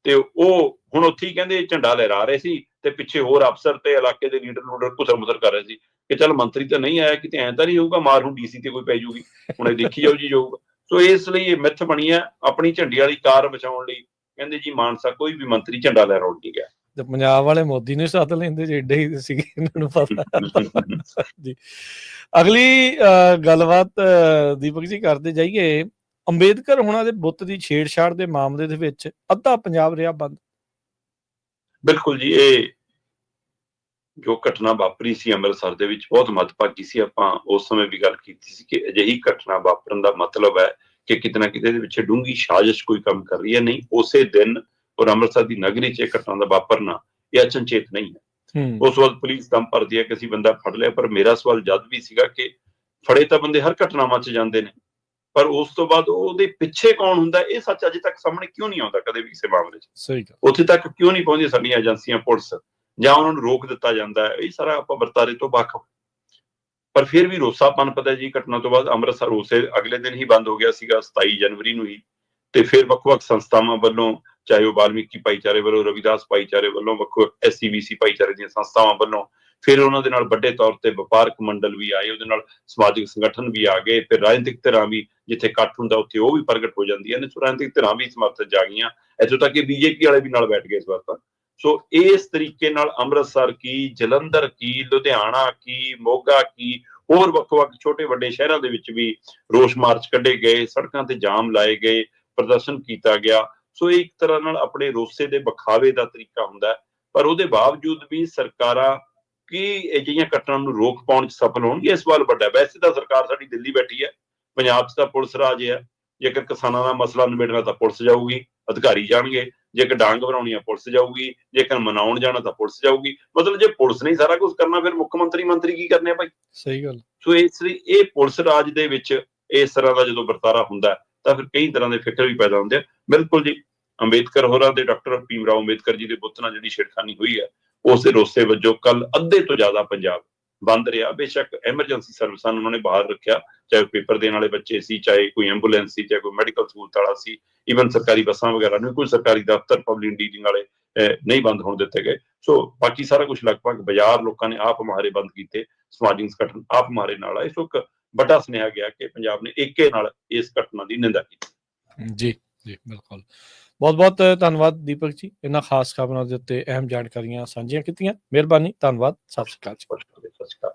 ਤੇ ਉਹ ਹੁਣ ਉੱਥੇ ਹੀ ਕਹਿੰਦੇ ਝੰਡਾ ਲਹਿਰਾ ਰਹੇ ਸੀ ਤੇ ਪਿੱਛੇ ਹੋਰ ਅਫਸਰ ਤੇ ਇਲਾਕੇ ਦੇ ਲੀਡਰ ਘੁਸਰ ਮੁਸਰ ਕਰ ਰਹੇ ਸੀ ਕਿ ਚੱਲ ਮੰਤਰੀ ਤਾਂ ਨਹੀਂ ਆਇਆ, ਕਿਤੇ ਐਂ ਤਾਂ ਨਹੀਂ ਹੋਊਗਾ ਮਾਰ ਹੁਣ DC ਤੇ ਕੋਈ ਪੈ ਜਾਊਗੀ, ਹੁਣ ਇਹ ਦੇਖੀ ਜਾਊ ਜੀ ਜਾਊਗਾ। ਸੋ ਇਸ ਲਈ ਇਹ ਮਿੱਥ ਬਣੀ ਹੈ ਆਪਣੀ ਝੰਡੀ ਵਾਲੀ ਕਾਰ ਬਚਾਉਣ ਲਈ। ਕਹਿੰਦੇ ਜੀ ਮਾਨਸਾ ਕੋਈ ਵੀ ਮੰਤਰੀ ਝੰਡਾ ਲਹਿਰਾਉਣ ਨਹੀਂ ਗਿਆ। ਤੇ ਪੰਜਾਬ ਵਾਲੇ ਮੋਦੀ ਨੂੰ ਸੱਦ ਲੈਂਦੇ ਜੇ ਏਡੇ ਹੀ ਸੀਗੇ ਇਹਨਾਂ ਨੂੰ ਪਤਾ ਜੀ। ਅਗਲੀ ਗੱਲਬਾਤ ਦੀਪਕ ਜੀ ਕਰਦੇ ਜਾਈਏ। ਅੰਬੇਦਕਰ ਹੋਣਾ ਦੇ ਬੁੱਤ ਦੀ ਛੇੜਛਾੜ ਦੇ ਮਾਮਲੇ ਦੇ ਵਿੱਚ ਅੱਧਾ ਪੰਜਾਬ ਰਿਹਾ ਬੰਦ। ਬਿਲਕੁਲ ਜੀ, ਇਹ ਜੋ ਘਟਨਾ ਵਾਪਰੀ ਸੀ ਅੰਮ੍ਰਿਤਸਰ ਦੇ ਵਿੱਚ ਬਹੁਤ ਮੰਦਭਾਗੀ ਸੀ। ਆਪਾਂ ਉਸ ਸਮੇਂ ਵੀ ਗੱਲ ਕੀਤੀ ਸੀ ਕਿ ਅਜਿਹੀ ਘਟਨਾ ਵਾਪਰਨ ਦਾ ਮਤਲਬ ਹੈ ਕਿ ਕਿਤੇ ਨਾ ਕਿਤੇ ਦੇ ਵਿੱਚ ਡੂੰਘੀ ਸਾਜ਼ਿਸ਼ ਕੋਈ ਕੰਮ ਕਰ ਰਹੀ ਹੈ। ਨਹੀਂ, ਉਸੇ ਦਿਨ ਔਰ ਅੰਮ੍ਰਿਤਸਰ ਦੀ ਨਗਰੀ 'ਚ ਇਹ ਘਟਨਾ ਦਾ ਵਾਪਰਨਾ ਇਹ ਅਚਨਚੇਤ ਨਹੀਂ ਹੈ। ਉਸ ਵਕਤ ਪੁਲਿਸ ਦਮ ਭਰਦੀ ਹੈ ਕਿ ਅਸੀਂ ਬੰਦਾ ਫੜ ਲਿਆ, ਪਰ ਮੇਰਾ ਸਵਾਲ ਜਦ ਵੀ ਸੀਗਾ ਕਿ ਫੜੇ ਤਾਂ ਬੰਦੇ ਹਰ ਘਟਨਾਵਾਂ 'ਚ ਜਾਂਦੇ ਨੇ, ਪਰ ਉਸ ਤੋਂ ਬਾਅਦ ਉਹਦੇ ਪਿੱਛੇ ਕੌਣ ਹੁੰਦਾ ਇਹ ਸੱਚ ਅਜੇ ਤੱਕ ਸਾਹਮਣੇ ਕਿਉਂ ਨਹੀਂ ਆਉਂਦਾ ਕਦੇ ਵੀ ਕਿਸੇ ਮਾਮਲੇ 'ਚ? ਸਹੀ ਗੱਲ। ਉੱਥੇ ਤੱਕ ਕਿਉਂ ਨਹੀਂ ਪਹੁੰਚਦੀ ਸਾਡੀਆਂ ਏਜੰਸੀਆਂ, ਪੁਲਿਸ, ਜਾਂ ਉਹਨਾਂ ਨੂੰ ਰੋਕ ਦਿੱਤਾ ਜਾਂਦਾ ਹੈ? ਇਹ ਸਾਰਾ ਆਪਾਂ ਵਰਤਾਰੇ ਤੋਂ ਵਾਕਫ, ਪਰ ਫਿਰ ਵੀ ਰੋਸਾ ਪਨਪਦਾ ਜੀ। ਘਟਨਾ ਤੋਂ ਬਾਅਦ ਅੰਮ੍ਰਿਤਸਰ ਉਸੇ ਅਗਲੇ ਦਿਨ ਹੀ ਬੰਦ ਹੋ ਗਿਆ ਸੀਗਾ, 27 ਜਨਵਰੀ ਨੂੰ ਹੀ। ਤੇ ਫਿਰ ਵੱਖ-ਵੱਖ ਸੰਸਥਾਵਾਂ ਵੱਲੋਂ, ਚਾਹੇ ਉਹ ਵਾਲਮੀਕੀ ਭਾਈਚਾਰੇ ਵੱਲੋਂ, ਰਵਿਦਾਸ ਭਾਈਚਾਰੇ ਵੱਲੋਂ, ਵੱਖ SCBC ਭਾਈਚਾਰੇ ਦੀਆਂ ਸੰਸਥਾਵਾਂ ਵੱਲੋਂ, ਫਿਰ ਉਹਨਾਂ ਦੇ ਨਾਲ ਵੱਡੇ ਤੌਰ ਤੇ ਵਪਾਰਕ ਮੰਡਲ ਵੀ ਆਏ, ਉਹਦੇ ਨਾਲ ਸਮਾਜਿਕ ਸੰਗਠਨ ਵੀ ਆ ਗਏ, ਫਿਰ ਰਾਜਨੀਤਿਕ ਧਿਰਾਂ ਵੀ, ਜਿੱਥੇ ਇਕੱਠ ਹੁੰਦਾ ਉੱਥੇ ਉਹ ਵੀ ਪ੍ਰਗਟ ਹੋ ਜਾਂਦੀਆਂ ਨੇ। ਸੋ ਰਾਜਨੀਤਿਕ ਧਿਰਾਂ ਵੀ ਸਮਰਥਨ 'ਚ ਆ ਗਈਆਂ, ਇੱਥੋਂ ਤੱਕ ਕਿ BJP ਵਾਲੇ ਵੀ ਨਾਲ ਬੈਠ ਗਏ ਇਸ ਵਾਰ ਤਾਂ। ਸੋ ਇਸ ਤਰੀਕੇ ਨਾਲ ਅੰਮ੍ਰਿਤਸਰ ਕੀ, ਜਲੰਧਰ ਕੀ, ਲੁਧਿਆਣਾ ਕੀ, ਮੋਗਾ ਕੀ, ਹੋਰ ਵੱਖ-ਵੱਖ ਛੋਟੇ ਵੱਡੇ ਸ਼ਹਿਰਾਂ ਦੇ ਵਿੱਚ ਵੀ ਰੋਸ ਮਾਰਚ ਕੱਢੇ ਗਏ, ਸੜਕਾਂ ਤੇ ਜਾਮ ਲਾਏ ਗਏ, ਪ੍ਰਦਰਸ਼ਨ ਕੀਤਾ ਗਿਆ। ਸੋ ਇਹ ਇੱਕ ਤਰ੍ਹਾਂ ਨਾਲ ਆਪਣੇ ਰੋਸੇ ਦੇ ਵਿਖਾਵੇ ਦਾ ਤਰੀਕਾ ਹੁੰਦਾ ਹੈ, ਪਰ ਉਹਦੇ ਬਾਵਜੂਦ ਵੀ ਸਰਕਾਰਾਂ ਕੀ ਅਜਿਹੀਆਂ ਘਟਨਾਵਾਂ ਨੂੰ ਰੋਕ ਪਾਉਣ 'ਚ ਸਫਲ ਹੋਣਗੇ, ਇਹ ਸਵਾਲ ਵੱਡਾ। ਵੈਸੇ ਤਾਂ ਸਰਕਾਰ ਸਾਡੀ ਦਿੱਲੀ ਬੈਠੀ ਹੈ, ਪੰਜਾਬ 'ਚ ਤਾਂ ਪੁਲਿਸ ਰਾਜ ਹੈ। ਜੇਕਰ ਕਿਸਾਨਾਂ ਦਾ ਮਸਲਾ ਨਿਬੇੜਨਾ ਤਾਂ ਪੁਲਿਸ ਜਾਊਗੀ, ਅਧਿਕਾਰੀ ਜਾਣਗੇ। ਜੇਕਰ ਡਾਂਗ ਬਣਾਉਣੀ ਆ ਪੁਲਿਸ ਜਾਊਗੀ, ਜੇਕਰ ਮਨਾਉਣ ਜਾਣਾ ਤਾਂ ਪੁਲਿਸ ਜਾਊਗੀ। ਮਤਲਬ ਜੇ ਪੁਲਿਸ ਨੇ ਸਾਰਾ ਕੁਝ ਕਰਨਾ, ਫਿਰ ਮੁੱਖ ਮੰਤਰੀ ਕੀ ਕਰਨੇ ਆ ਭਾਈ? ਸਹੀ ਗੱਲ। ਸੋ ਇਸ ਲਈ ਇਹ ਪੁਲਿਸ ਰਾਜ ਦੇ ਵਿੱਚ ਇਸ ਤਰ੍ਹਾਂ ਦਾ ਜਦੋਂ ਵਰਤਾਰਾ ਹੁੰਦਾ ਤਾਂ ਫਿਰ ਕਈ ਤਰ੍ਹਾਂ ਦੇ ਫਿਕਰ ਵੀ ਪੈਦਾ ਹੁੰਦੇ ਆ। ਬਿਲਕੁਲ ਜੀ, ਅੰਬੇਦਕਰ ਹੋਰਾਂ ਦੇ, ਡਾਕਟਰ ਭੀਮ ਰਾਓ ਅੰਬੇਦਕਰ ਜੀ ਦੇ ਬੁੱਤ ਨਾਲ ਜਿਹੜੀ ਛੇੜਖਾਨੀ ਹੋਈ ਹੈ, ਉਸ ਦੇ ਰੋਸੇ ਵਜੋਂ ਕੱਲ ਅੱਧੇ ਤੋਂ ਜ਼ਿਆਦਾ ਪੰਜਾਬ ਬੰਦ ਰਿਹਾ। ਬੇਸ਼ੱਕ ਐਮਰਜੈਂਸੀ ਸਰਵਿਸਾਂ ਨੂੰ ਉਹਨਾਂ ਨੇ ਬਾਹਰ ਰੱਖਿਆ, ਚਾਹੇ ਪੇਪਰ ਦੇਣ ਵਾਲੇ ਬੱਚੇ ਸੀ, ਚਾਹੇ ਕੋਈ ਐਂਬੂਲੈਂਸ ਸੀ, ਚਾਹੇ ਕੋਈ ਮੈਡੀਕਲ ਸਹੂਲਤ ਵਾਲਾ ਸੀ, ਈਵਨ ਸਰਕਾਰੀ ਬੱਸਾਂ ਵਗੈਰਾ ਨੂੰ, ਕੋਈ ਸਰਕਾਰੀ ਦਫ਼ਤਰ, ਪਬਲਿਕ ਡੀਲਿੰਗ ਵਾਲੇ ਨਹੀਂ ਬੰਦ ਹੋਣ ਦਿੱਤੇ ਗਏ। ਸੋ ਬਾਕੀ ਸਾਰਾ ਕੁਝ ਲਗਭਗ ਬਾਜ਼ਾਰ ਲੋਕਾਂ ਨੇ ਆਪ ਮੁਹਾਰੇ ਬੰਦ ਕੀਤੇ, ਸਮਾਜਿਕ ਸੰਗਠਨ ਆਪ ਮੁਹਾਰੇ ਨਾਲ ਆਏ। ਸੋ ਇੱਕ ਵੱਡਾ ਸੁਨੇਹਾ ਗਿਆ ਕਿ ਪੰਜਾਬ ਨੇ ਏਕੇ ਨਾਲ ਇਸ ਘਟਨਾ ਦੀ ਨਿੰਦਾ ਕੀਤੀ। ਜੀ ਜੀ, ਬਿਲਕੁਲ। ਬਹੁਤ-ਬਹੁਤ ਧੰਨਵਾਦ ਦੀਪਕ ਜੀ, ਇਹਨਾਂ ਖਾਸ ਖਬਰਾਂ ਦੇ ਉੱਤੇ ਅਹਿਮ ਜਾਣਕਾਰੀਆਂ ਸਾਂਝੀਆਂ ਕੀਤੀਆਂ। ਮਿਹਰਬਾਨੀ, ਧੰਨਵਾਦ, ਸਤਿ ਸ਼੍ਰੀ ਅਕਾਲ ਜੀ। ਸਤਿ ਸ਼੍ਰੀ ਅਕਾਲ।